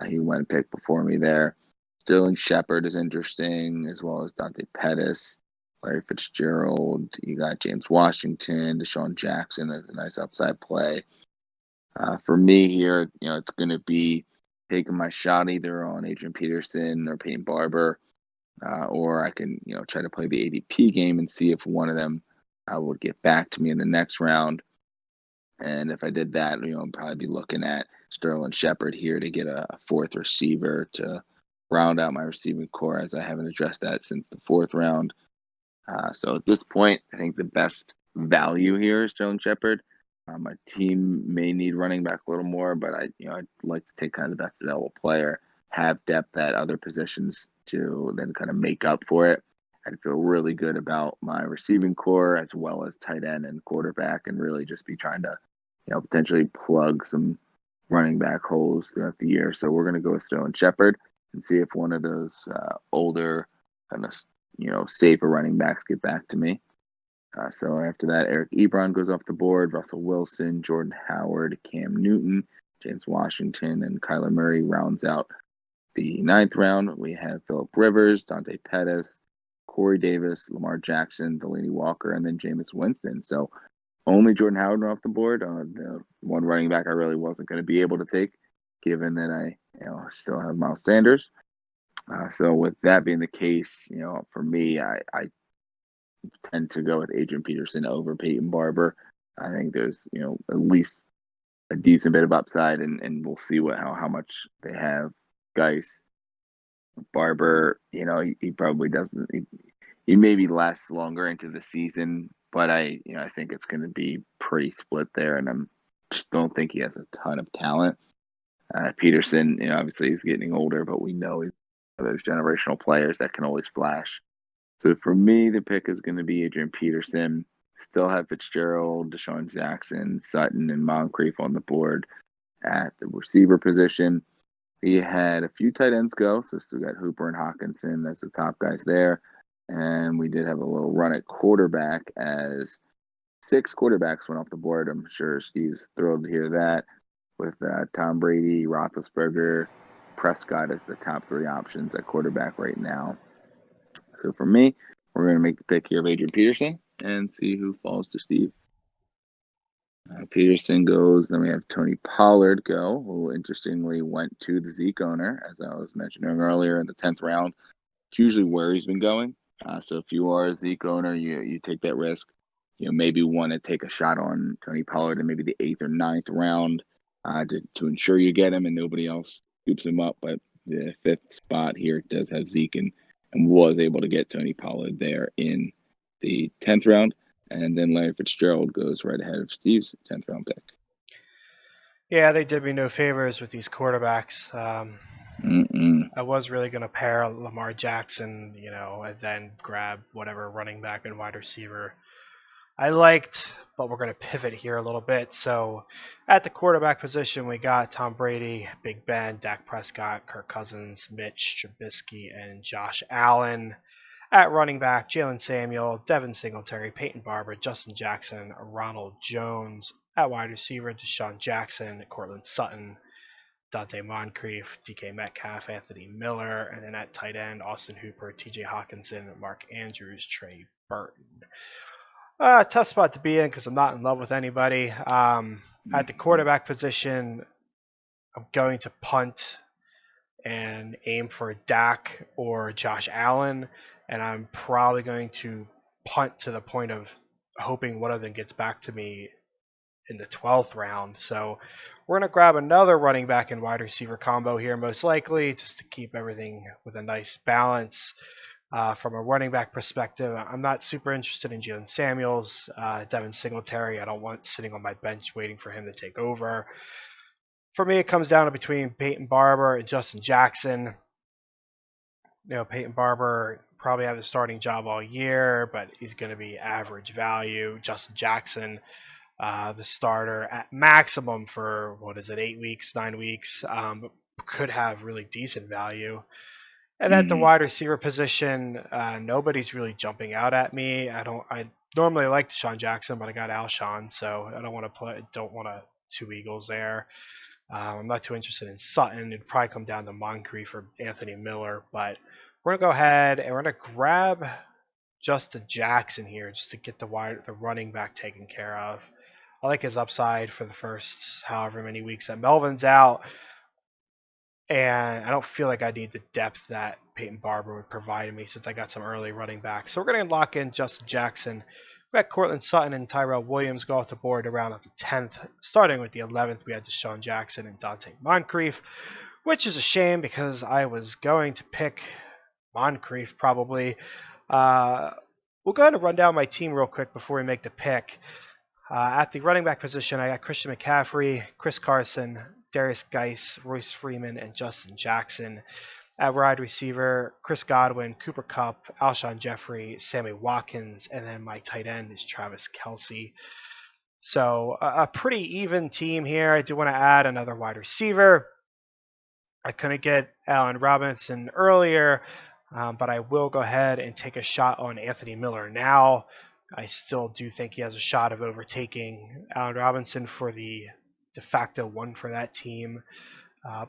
He went pick before me there. Sterling Shepard is interesting, as well as Dante Pettis, Larry Fitzgerald. You got James Washington, Deshaun Jackson as a nice upside play. For me here, it's going to be taking my shot either on Adrian Peterson or Peyton Barber, or I can, try to play the ADP game and see if one of them would get back to me in the next round. And if I did that, I'd probably be looking at Sterling Shepard here to get a fourth receiver to round out my receiving core, as I haven't addressed that since the 4th round. So at this point, I think the best value here is Sterling Shepard. My team may need running back a little more, but I'd like to take kind of the best available player, have depth at other positions to then kind of make up for it. I'd feel really good about my receiving core as well as tight end and quarterback, and really just be trying to, potentially plug some running back holes throughout the year. So we're going to go with Sterling Shepard and see if one of those older kind of, safer running backs get back to me. So after that, Eric Ebron goes off the board, Russell Wilson, Jordan Howard, Cam Newton, James Washington, and Kyler Murray rounds out the 9th round. We have Philip Rivers, Dante Pettis, Corey Davis, Lamar Jackson, Delaney Walker, and then Jameis Winston. So only Jordan Howard went off the board. The one running back I really wasn't going to be able to take, given that I still have Miles Sanders. So with that being the case, for me, I tend to go with Adrian Peterson over Peyton Barber. I think there's at least a decent bit of upside, and we'll see how much they have. Geis, Barber, he probably doesn't. He maybe lasts longer into the season, but I think it's going to be pretty split there, and I'm just don't think he has a ton of talent. Peterson, obviously he's getting older, but we know he's one of those generational players that can always flash. So for me, the pick is going to be Adrian Peterson. Still have Fitzgerald, Deshaun Jackson, Sutton, and Moncrief on the board at the receiver position. We had a few tight ends go, so still got Hooper and Hawkinson. That's the top guys there. And we did have a little run at quarterback as 6 quarterbacks went off the board. I'm sure Steve's thrilled to hear that, with Tom Brady, Roethlisberger, Prescott as the top 3 options at quarterback right now. So for me, we're going to make the pick here of Adrian Peterson and see who falls to Steve. Peterson goes. Then we have Tony Pollard go, who interestingly went to the Zeke owner, as I was mentioning earlier, in the 10th round. It's usually where he's been going. So if you are a Zeke owner, you take that risk. Maybe want to take a shot on Tony Pollard in maybe the 8th or 9th round. to ensure you get him and nobody else scoops him up. But the fifth spot here does have Zeke and was able to get Tony Pollard there in the 10th round. And then Larry Fitzgerald goes right ahead of Steve's 10th round pick. Yeah, they did me no favors with these quarterbacks. Mm-mm. I was really going to pair Lamar Jackson, and then grab whatever running back and wide receiver I liked, but we're going to pivot here a little bit. So at the quarterback position, we got Tom Brady, Big Ben, Dak Prescott, Kirk Cousins, Mitch Trubisky, and Josh Allen. At running back, Jalen Samuel, Devin Singletary, Peyton Barber, Justin Jackson, Ronald Jones. At wide receiver, Deshaun Jackson, Cortland Sutton, Dante Moncrief, DK Metcalf, Anthony Miller, and then at tight end, Austin Hooper, TJ Hawkinson, Mark Andrews, Trey Burton. Tough spot to be in because I'm not in love with anybody. At the quarterback position, I'm going to punt and aim for Dak or Josh Allen, and I'm probably going to punt to the point of hoping one of them gets back to me in the 12th round. So we're going to grab another running back and wide receiver combo here, most likely, just to keep everything with a nice balance. From a running back perspective, I'm not super interested in Jalen Samuels, Devin Singletary. I don't want sitting on my bench waiting for him to take over. For me, it comes down to between Peyton Barber and Justin Jackson. Peyton Barber probably had the starting job all year, but he's going to be average value. Justin Jackson, the starter at maximum for 8 weeks, 9 weeks, could have really decent value. And at the wide receiver position, nobody's really jumping out at me. I normally like Deshaun Jackson, but I got Alshon, so I don't want to two Eagles there. I'm not too interested in Sutton. It'd probably come down to Moncrief or Anthony Miller, but we're gonna go ahead and we're gonna grab Justin Jackson here just to get the running back taken care of. I like his upside for the first however many weeks that Melvin's out. And I don't feel like I need the depth that Peyton Barber would provide me since I got some early running backs. So we're going to lock in Justin Jackson. We got Cortland Sutton and Tyrell Williams go off the board around at the 10th. Starting with the 11th, we had Deshaun Jackson and Dante Moncrief, which is a shame because I was going to pick Moncrief probably. We'll go ahead and run down my team real quick before we make the pick. At the running back position, I got Christian McCaffrey, Chris Carson, Darius Geis, Royce Freeman, and Justin Jackson. At wide receiver, Chris Godwin, Cooper Kupp, Alshon Jeffrey, Sammy Watkins, and then my tight end is Travis Kelce. So a pretty even team here. I do want to add another wide receiver. I couldn't get Allen Robinson earlier, but I will go ahead and take a shot on Anthony Miller now. I still do think he has a shot of overtaking Allen Robinson for the de facto one for that team.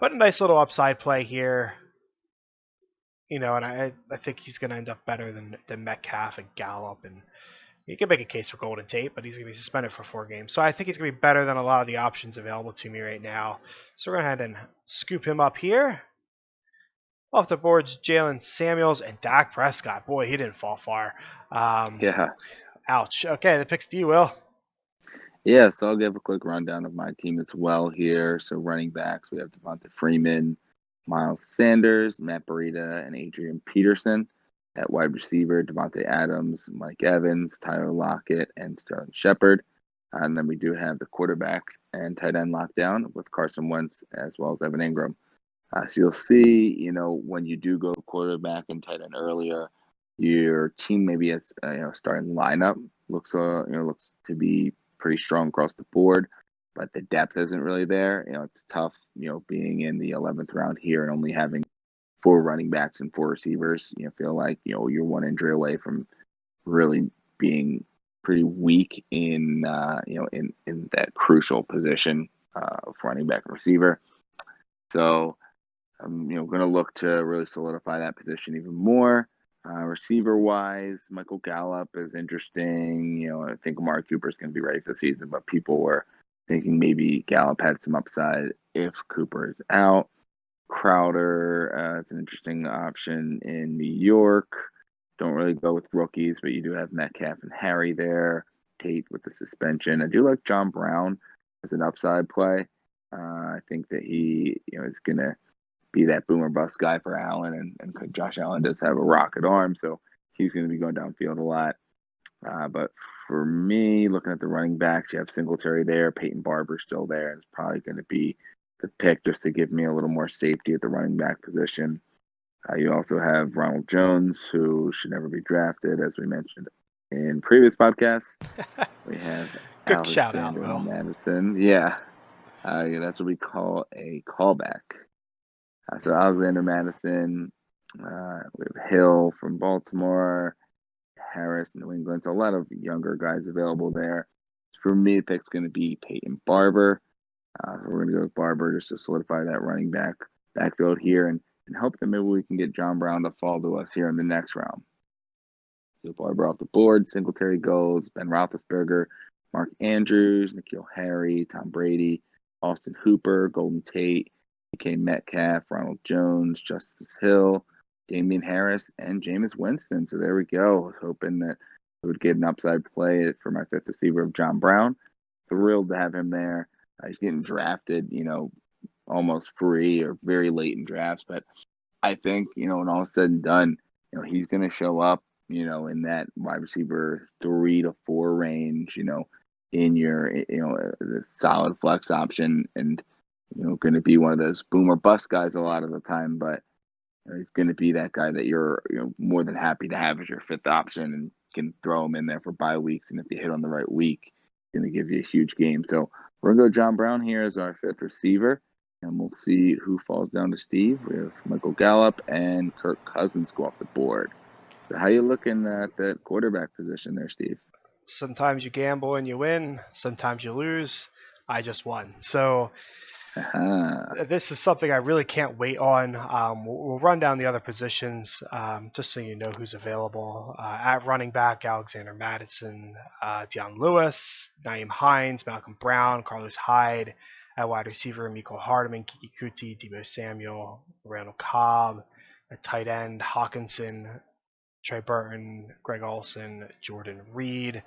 But a nice little upside play here. And I think he's going to end up better than Metcalf and Gallup. And you can make a case for Golden Tate, but he's going to be suspended for 4 games. So I think he's going to be better than a lot of the options available to me right now. So we're going to go ahead and scoop him up here. Off the boards, Jalen Samuels and Dak Prescott. Boy, he didn't fall far. Yeah. Ouch. Okay, the picks to you, Will. Yeah, so I'll give a quick rundown of my team as well here. So running backs, we have Devonta Freeman, Miles Sanders, Matt Breida, and Adrian Peterson. At wide receiver, Devontae Adams, Mike Evans, Tyler Lockett, and Sterling Shepard. And then we do have the quarterback and tight end lockdown with Carson Wentz as well as Evan Ingram. So you'll see, when you do go quarterback and tight end earlier, your team maybe has starting lineup looks to be pretty strong across the board, but the depth isn't really there. It's tough, being in the 11th round here and only having 4 running backs and 4 receivers. Feel like you're one injury away from really being pretty weak in in that crucial position of running back and receiver. So I'm going to look to really solidify that position even more. Receiver-wise, Michael Gallup is interesting. I think Amari Cooper is going to be ready for the season, but people were thinking maybe Gallup had some upside if Cooper is out. Crowder, it's an interesting option in New York. Don't really go with rookies, but you do have Metcalf and Harry there. Tate with the suspension. I do like John Brown as an upside play. I think that he, is gonna be that boomer bust guy for Allen, and Josh Allen does have a rocket arm, so he's going to be going downfield a lot. But for me, looking at the running backs, you have Singletary there, Peyton Barber still there, and it's probably going to be the pick just to give me a little more safety at the running back position. You also have Ronald Jones, who should never be drafted, as we mentioned in previous podcasts. We have Good shout out, Alexander Will. Madison. Yeah, yeah, that's what we call a callback. So Alexander Madison, we have Hill from Baltimore, Harris, New England. So a lot of younger guys available there. For me, the pick's going to be Peyton Barber. We're going to go with Barber just to solidify that running backfield here and hope that maybe we can get John Brown to fall to us here in the next round. So Barber off the board, Singletary goes, Ben Roethlisberger, Mark Andrews, N'Keal Harry, Tom Brady, Austin Hooper, Golden Tate, DK Metcalf, Ronald Jones, Justice Hill, Damian Harris, and Jameis Winston. So there we go. I was hoping that we would get an upside play for my fifth receiver of John Brown. Thrilled to have him there. He's getting drafted, almost free or very late in drafts. But I think, when all is said and done, he's going to show up, in that wide receiver 3 to 4 range, in your, the solid flex option, and, going to be one of those boomer bust guys a lot of the time. But he's going to be that guy that you're, more than happy to have as your fifth option and can throw him in there for bye weeks. And if you hit on the right week, he's going to give you a huge game. So we're going to go John Brown here as our fifth receiver. And we'll see who falls down to Steve. We have Michael Gallup and Kirk Cousins go off the board. So how you looking at that quarterback position there, Steve? Sometimes you gamble and you win. Sometimes you lose. I just won. So this is something I really can't wait on. We'll run down the other positions just so you know who's available. At running back, Alexander Madison, Deion Lewis, Naeem Hines, Malcolm Brown, Carlos Hyde. At wide receiver, Mecole Hardman, Kiki Kuti, Deebo Samuel, Randall Cobb. At tight end, Hawkinson, Trey Burton, Greg Olsen, Jordan Reed.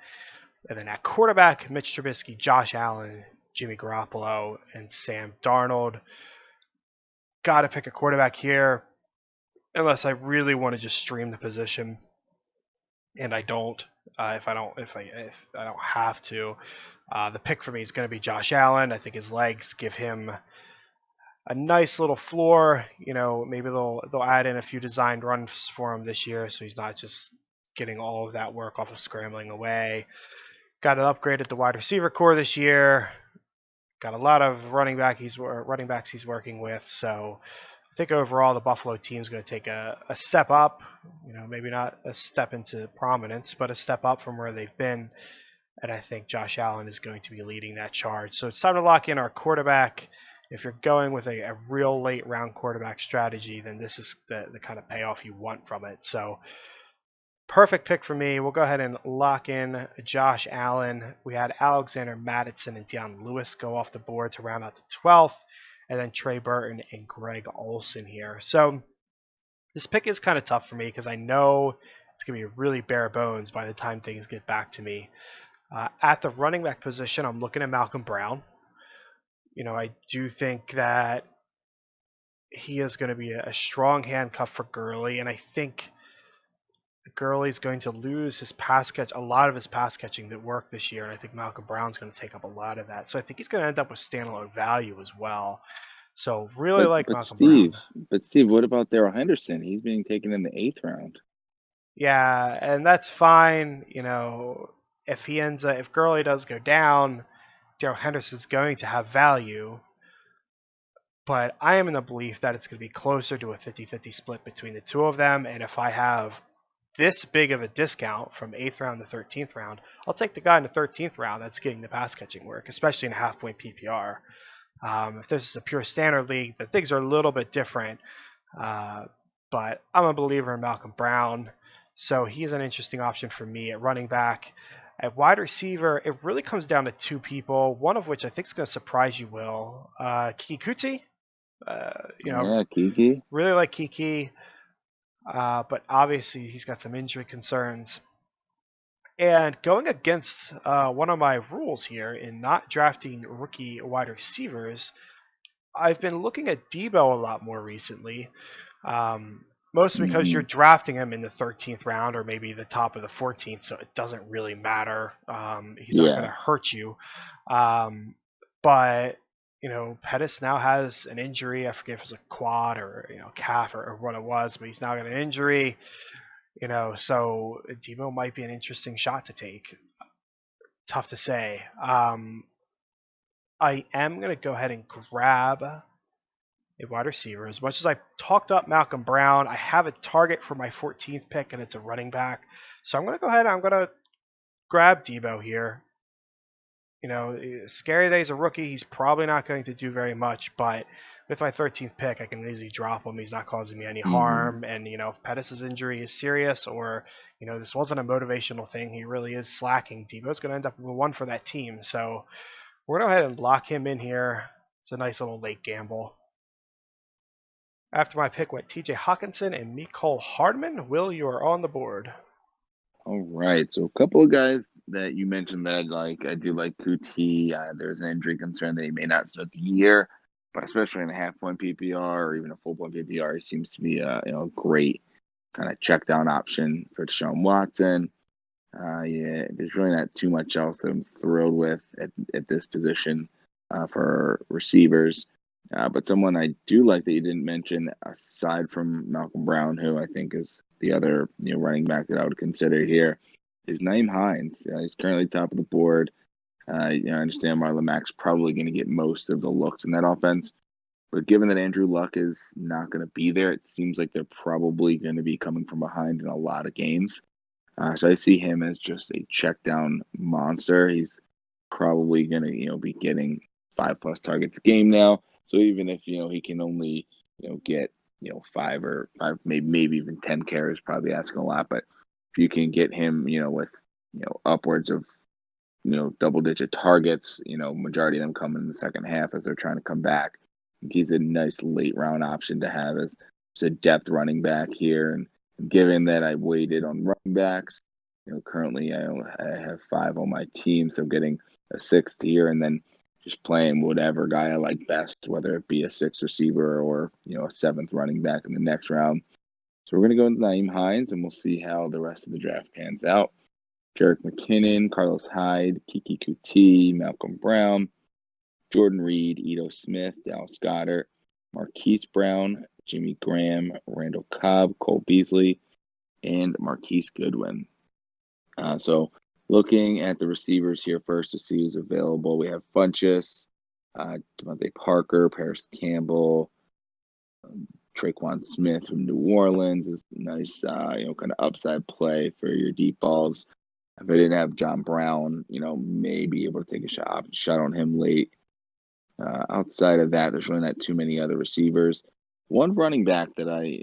And then at quarterback, Mitch Trubisky, Josh Allen, Jimmy Garoppolo, and Sam Darnold. Got to pick a quarterback here, unless I really want to just stream the position, and I don't. If I don't have to, the pick for me is going to be Josh Allen. I think his legs give him a nice little floor. Maybe they'll add in a few designed runs for him this year, so he's not just getting all of that work off of scrambling away. Got an upgrade at the wide receiver core this year. Got a lot of running backs he's working with. So I think overall the Buffalo team is going to take a step up. Maybe not a step into prominence, but a step up from where they've been. And I think Josh Allen is going to be leading that charge. So it's time to lock in our quarterback. If you're going with a real late round quarterback strategy, then this is the kind of payoff you want from it. So perfect pick for me. We'll go ahead and lock in Josh Allen. We had Alexander Madison and Deion Lewis go off the board to round out the 12th, and then Trey Burton and Greg Olsen here. So this pick is kind of tough for me because I know it's going to be really bare bones by the time things get back to me. At the running back position, I'm looking at Malcolm Brown. I do think that he is going to be a strong handcuff for Gurley, and I think Gurley's going to lose a lot of his pass catching that worked this year, and I think Malcolm Brown's going to take up a lot of that. So I think he's going to end up with standalone value as well. So really like Malcolm Brown. But Steve, what about Darrell Henderson? He's being taken in the 8th round. Yeah, and that's fine. If Gurley does go down, Darrell Henderson's going to have value. But I am in the belief that it's going to be closer to a 50-50 split between the two of them. And if I have this big of a discount from 8th round to 13th round, I'll take the guy in the 13th round that's getting the pass catching work, especially in a half-point PPR. If this is a pure standard league, the things are a little bit different. But I'm a believer in Malcolm Brown, so he's an interesting option for me at running back. At wide receiver, it really comes down to two people, one of which I think is going to surprise you, Will. Kiki Kuti. Yeah, Kiki. Really like Kiki. But obviously he's got some injury concerns. And going against one of my rules here in not drafting rookie wide receivers, I've been looking at Debo a lot more recently. Mostly because you're Hmm. drafting him in the 13th round or maybe the top of the 14th, so it doesn't really matter. He's not going Yeah. to hurt you. But Pettis now has an injury. I forget if it was a quad or calf or what it was, but he's now got an injury. So Debo might be an interesting shot to take. Tough to say. I am going to go ahead and grab a wide receiver. As much as I talked up Malcolm Brown, I have a target for my 14th pick, and it's a running back. So I'm going to go ahead and I'm going to grab Debo here. Scary that he's a rookie. He's probably not going to do very much, but with my 13th pick, I can easily drop him. He's not causing me any Hmm. harm. And, if Pettis' injury is serious or, this wasn't a motivational thing, he really is slacking, Debo's going to end up with one for that team. So we're going to go ahead and lock him in here. It's a nice little late gamble. After my pick went TJ Hawkinson and Mecole Hardman. Will, you are on the board. All right. So a couple of guys that you mentioned that I like. I do like Kuti. There's an injury concern that he may not start the year, but especially in a half point PPR or even a full point PPR, he seems to be a great kind of check down option for Deshaun Watson. Yeah, there's really not too much else that I'm thrilled with at this position for receivers. But someone I do like that you didn't mention, aside from Malcolm Brown, who I think is the other running back that I would consider here, is Naeem Hines. He's currently top of the board. I understand Marlon Mack's probably going to get most of the looks in that offense. But given that Andrew Luck is not going to be there, it seems like they're probably going to be coming from behind in a lot of games. So I see him as just a check down monster. He's probably gonna, be getting 5+ targets a game now. So even if he can only get five, maybe even 10 carries, probably asking a lot. But if you can get him, with upwards of double digit targets, majority of them coming in the second half as they're trying to come back. He's a nice late round option to have as a depth running back here. And given that I waited on running backs, currently I have 5 on my team, so getting a 6th here and then just playing whatever guy I like best, whether it be a 6th receiver or a 7th running back in the next round. So we're gonna go with Naeem Hines, and we'll see how the rest of the draft pans out. Jerick McKinnon, Carlos Hyde, Kiki Kuti, Malcolm Brown, Jordan Reed, Ito Smith, Dallas Goedert, Marquise Brown, Jimmy Graham, Randall Cobb, Cole Beasley, and Marquise Goodwin. So looking at the receivers here first to see who's available, we have Funchess, Devontae Parker, Paris Campbell, Traquan Smith from New Orleans is nice, kind of upside play for your deep balls. If I didn't have John Brown, maybe able to take a shot on him late. Outside of that, there's really not too many other receivers. One running back that I,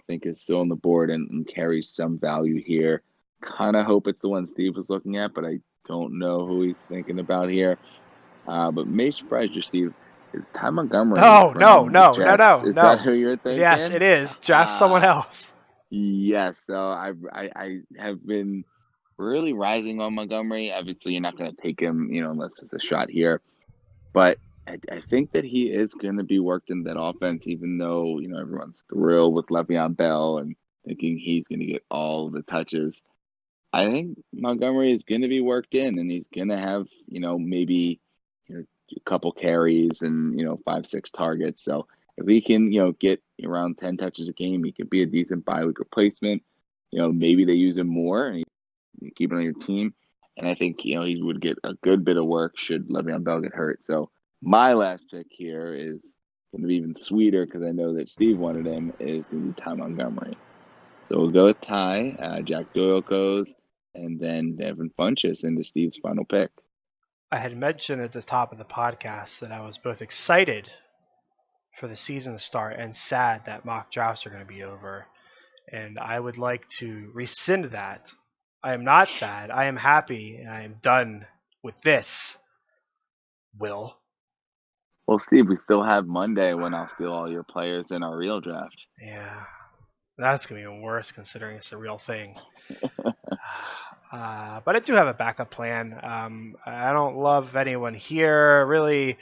think is still on the board and carries some value here. Kind of hope it's the one Steve was looking at, but I don't know who he's thinking about here. But may surprise you, Steve. Is Ty Montgomery No, no, from the no, no, Jets? no, Is that no. who you're Yes, thinking? it is. Draft someone Ah, else. yes. So I have been really rising on Montgomery. Obviously, you're not going to take him, unless it's a shot here. But I think that he is going to be worked in that offense, even though everyone's thrilled with Le'Veon Bell and thinking he's going to get all the touches. I think Montgomery is going to be worked in, and he's going to have maybe a couple carries and 5-6 targets. So if he can get around 10 touches a game, he could be a decent bye week replacement. Maybe they use him more and you keep it on your team. And I think he would get a good bit of work should Le'Veon Bell get hurt. So my last pick here is going to be even sweeter because I know that Steve wanted him. Is going to be Ty Montgomery. So we'll go with Ty. Jack Doyle goes, and then Devin Funchess into Steve's final pick. I had mentioned at the top of the podcast that I was both excited for the season to start and sad that mock drafts are going to be over. And I would like to rescind that. I am not sad. I am happy and I am done with this. Will. Well, Steve, we still have Monday when I'll steal all your players in our real draft. Yeah, that's going to be even worse considering it's a real thing. But I do have a backup plan. I don't love anyone here. Really,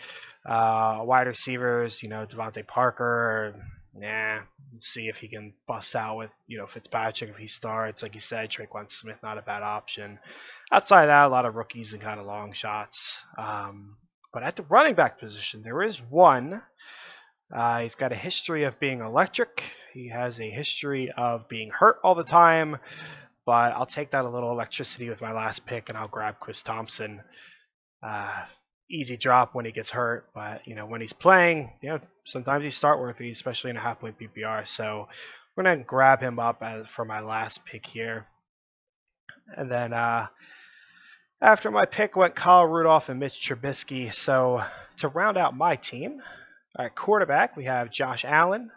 Wide receivers, Devontae Parker. Nah, let's see if he can bust out with Fitzpatrick if he starts. Like you said, Traquan Smith not a bad option. Outside of that, a lot of rookies and kind of long shots. But at the running back position, there is one. He's got a history of being electric. He has a history of being hurt all the time. But I'll take that a little electricity with my last pick, and I'll grab Chris Thompson. Uh, Easy drop when he gets hurt, but when he's playing, sometimes he's start worthy, especially in a half point PPR. So we're gonna grab him up for my last pick here, and then after my pick went Kyle Rudolph and Mitch Trubisky. So to round out my team, at quarterback we have Josh Allen.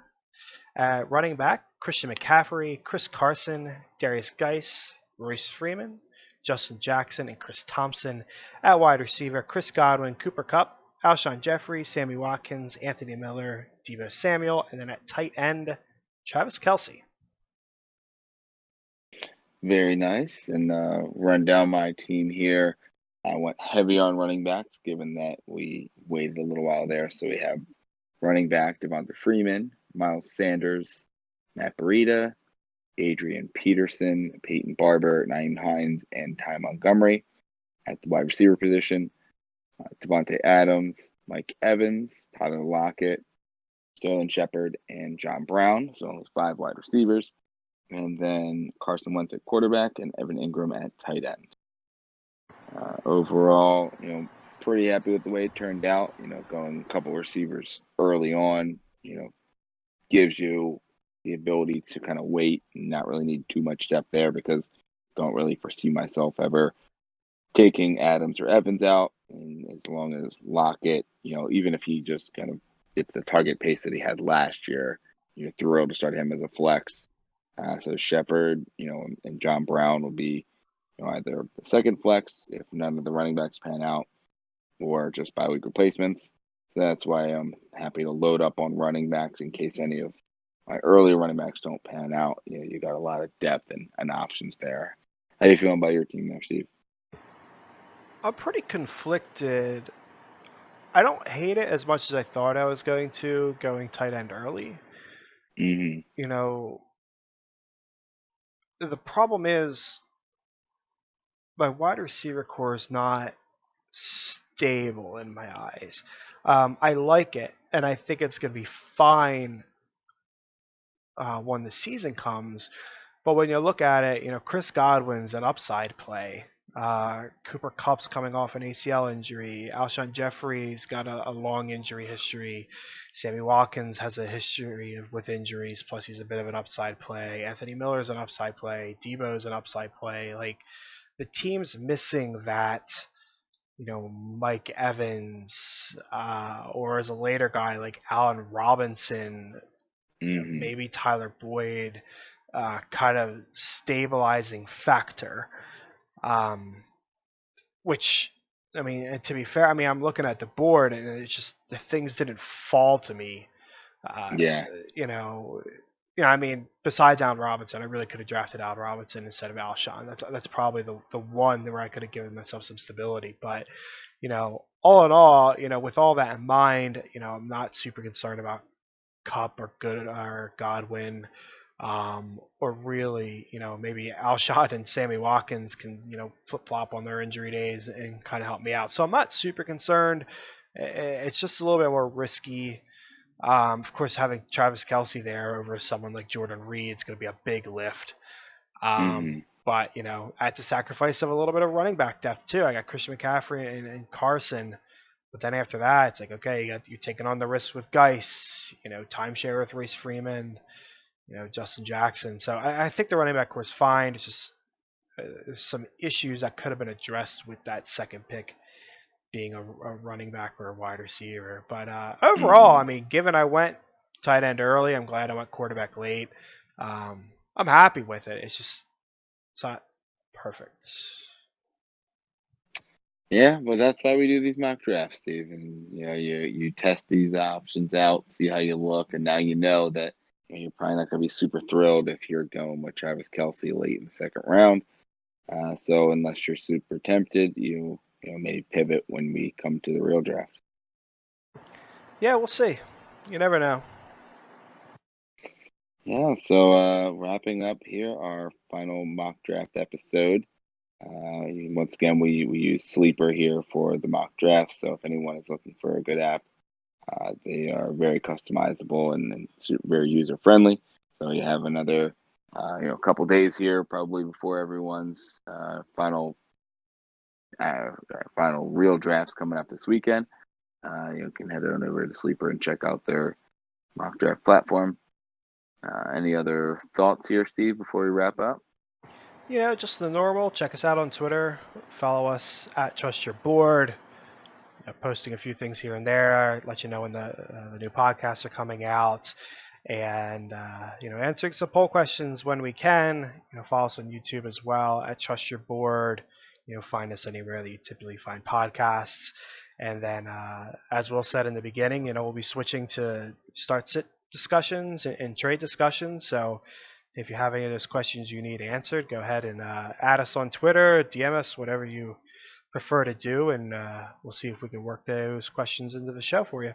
At running back, Christian McCaffrey, Chris Carson, Darius Geis, Royce Freeman, Justin Jackson, and Chris Thompson. At wide receiver, Chris Godwin, Cooper Kupp, Alshon Jeffrey, Sammy Watkins, Anthony Miller, Deebo Samuel, and then at tight end, Travis Kelce. Very nice. And run down my team here. I went heavy on running backs, given that we waited a little while there. So we have running back Devonta Freeman, Miles Sanders, Matt Breida, Adrian Peterson, Peyton Barber, Naeem Hines, and Ty Montgomery. At the wide receiver position, Devontae Adams, Mike Evans, Tyler Lockett, Sterling Shepard, and John Brown. So only 5 wide receivers. And then Carson Wentz at quarterback and Evan Ingram at tight end. Overall, pretty happy with the way it turned out. Going a couple receivers early on, gives you the ability to kind of wait and not really need too much depth there, because I don't really foresee myself ever taking Adams or Evans out. And as long as Lockett, even if he just kind of gets the target pace that he had last year, you're thrilled to start him as a flex. So Shepard, and John Brown will be, either the second flex if none of the running backs pan out, or just bye-week replacements. So that's why I'm happy to load up on running backs in case any of my earlier running backs don't pan out. You got a lot of depth and options there. How do you feel about your team there, Steve? I'm pretty conflicted. I don't hate it as much as I thought I was going to, going tight end early. Mm-hmm. The problem is my wide receiver core is not stable in my eyes. I like it, and I think it's going to be fine when the season comes. But when you look at it, Chris Godwin's an upside play. Cooper Kupp's coming off an ACL injury. Alshon Jeffrey's got a long injury history. Sammy Watkins has a history with injuries, plus he's a bit of an upside play. Anthony Miller's an upside play. Deebo's an upside play. Like, the team's missing that, Mike Evans, or as a later guy like Allen Robinson, Mm-hmm. maybe Tyler Boyd, kind of stabilizing factor. Which, I mean, to be fair, I'm looking at the board and it's just the things didn't fall to me. Yeah. Besides Allen Robinson, I really could have drafted Allen Robinson instead of Alshon. That's probably the one where I could have given myself some stability. But all in all, with all that in mind, I'm not super concerned about Kupp or Godwin, or really, maybe Alshon and Sammy Watkins can, flip flop on their injury days and kind of help me out. So I'm not super concerned. It's just a little bit more risky. Of course, having Travis Kelce there over someone like Jordan Reed, it's going to be a big lift. Mm-hmm. But I had to sacrifice of a little bit of running back depth too. I got Christian McCaffrey and Carson. But then after that, it's like, okay, you're taking on the risk with Geis, timeshare with Royce Freeman, Justin Jackson. So I think the running back core is fine. It's just there's some issues that could have been addressed with that second pick being a running back or a wide receiver. But overall, given I went tight end early, I'm glad I went quarterback late. I'm happy with it. It's not perfect. Yeah, well, that's why we do these mock drafts, Steve. And you test these options out, see how you look, and now you know that you're probably not going to be super thrilled if you're going with Travis Kelce late in the second round. So unless you're super tempted, you may pivot when we come to the real draft. Yeah, we'll see. You never know. Yeah, so wrapping up here, our final mock draft episode. Once again, we use Sleeper here for the mock draft. So if anyone is looking for a good app, they are very customizable and very user friendly. So you have another couple days here, probably before everyone's final real drafts coming up this weekend. You can head on over to Sleeper and check out their mock draft platform. Any other thoughts here, Steve, before we wrap up? Just the normal. Check us out on Twitter. Follow us at Trust Your Board. Posting a few things here and there. Let you know when the new podcasts are coming out, and answering some poll questions when we can. Follow us on YouTube as well at Trust Your Board. Find us anywhere that you typically find podcasts. And then, as Will said in the beginning, we'll be switching to start sit discussions and trade discussions. So if you have any of those questions you need answered, go ahead and add us on Twitter, DM us, whatever you prefer to do, and we'll see if we can work those questions into the show for you.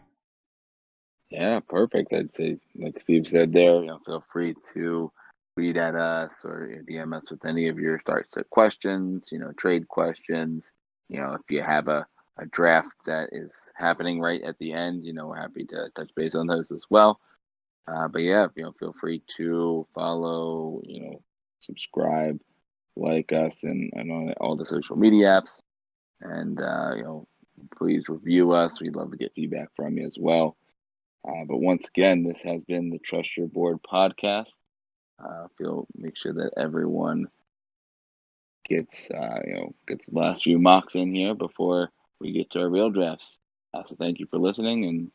Yeah, perfect. I'd say, like Steve said there, feel free to tweet at us or DM us with any of your start set questions, trade questions. If you have a draft that is happening right at the end, we're happy to touch base on those as well. But yeah, feel free to follow, subscribe, like us, and on all the social media apps. And, please review us. We'd love to get feedback from you as well. But once again, this has been the Trust Your Board podcast. Make sure that everyone gets gets the last few mocks in here before we get to our real drafts. So thank you for listening, and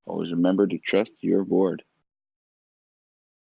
always remember to trust your board.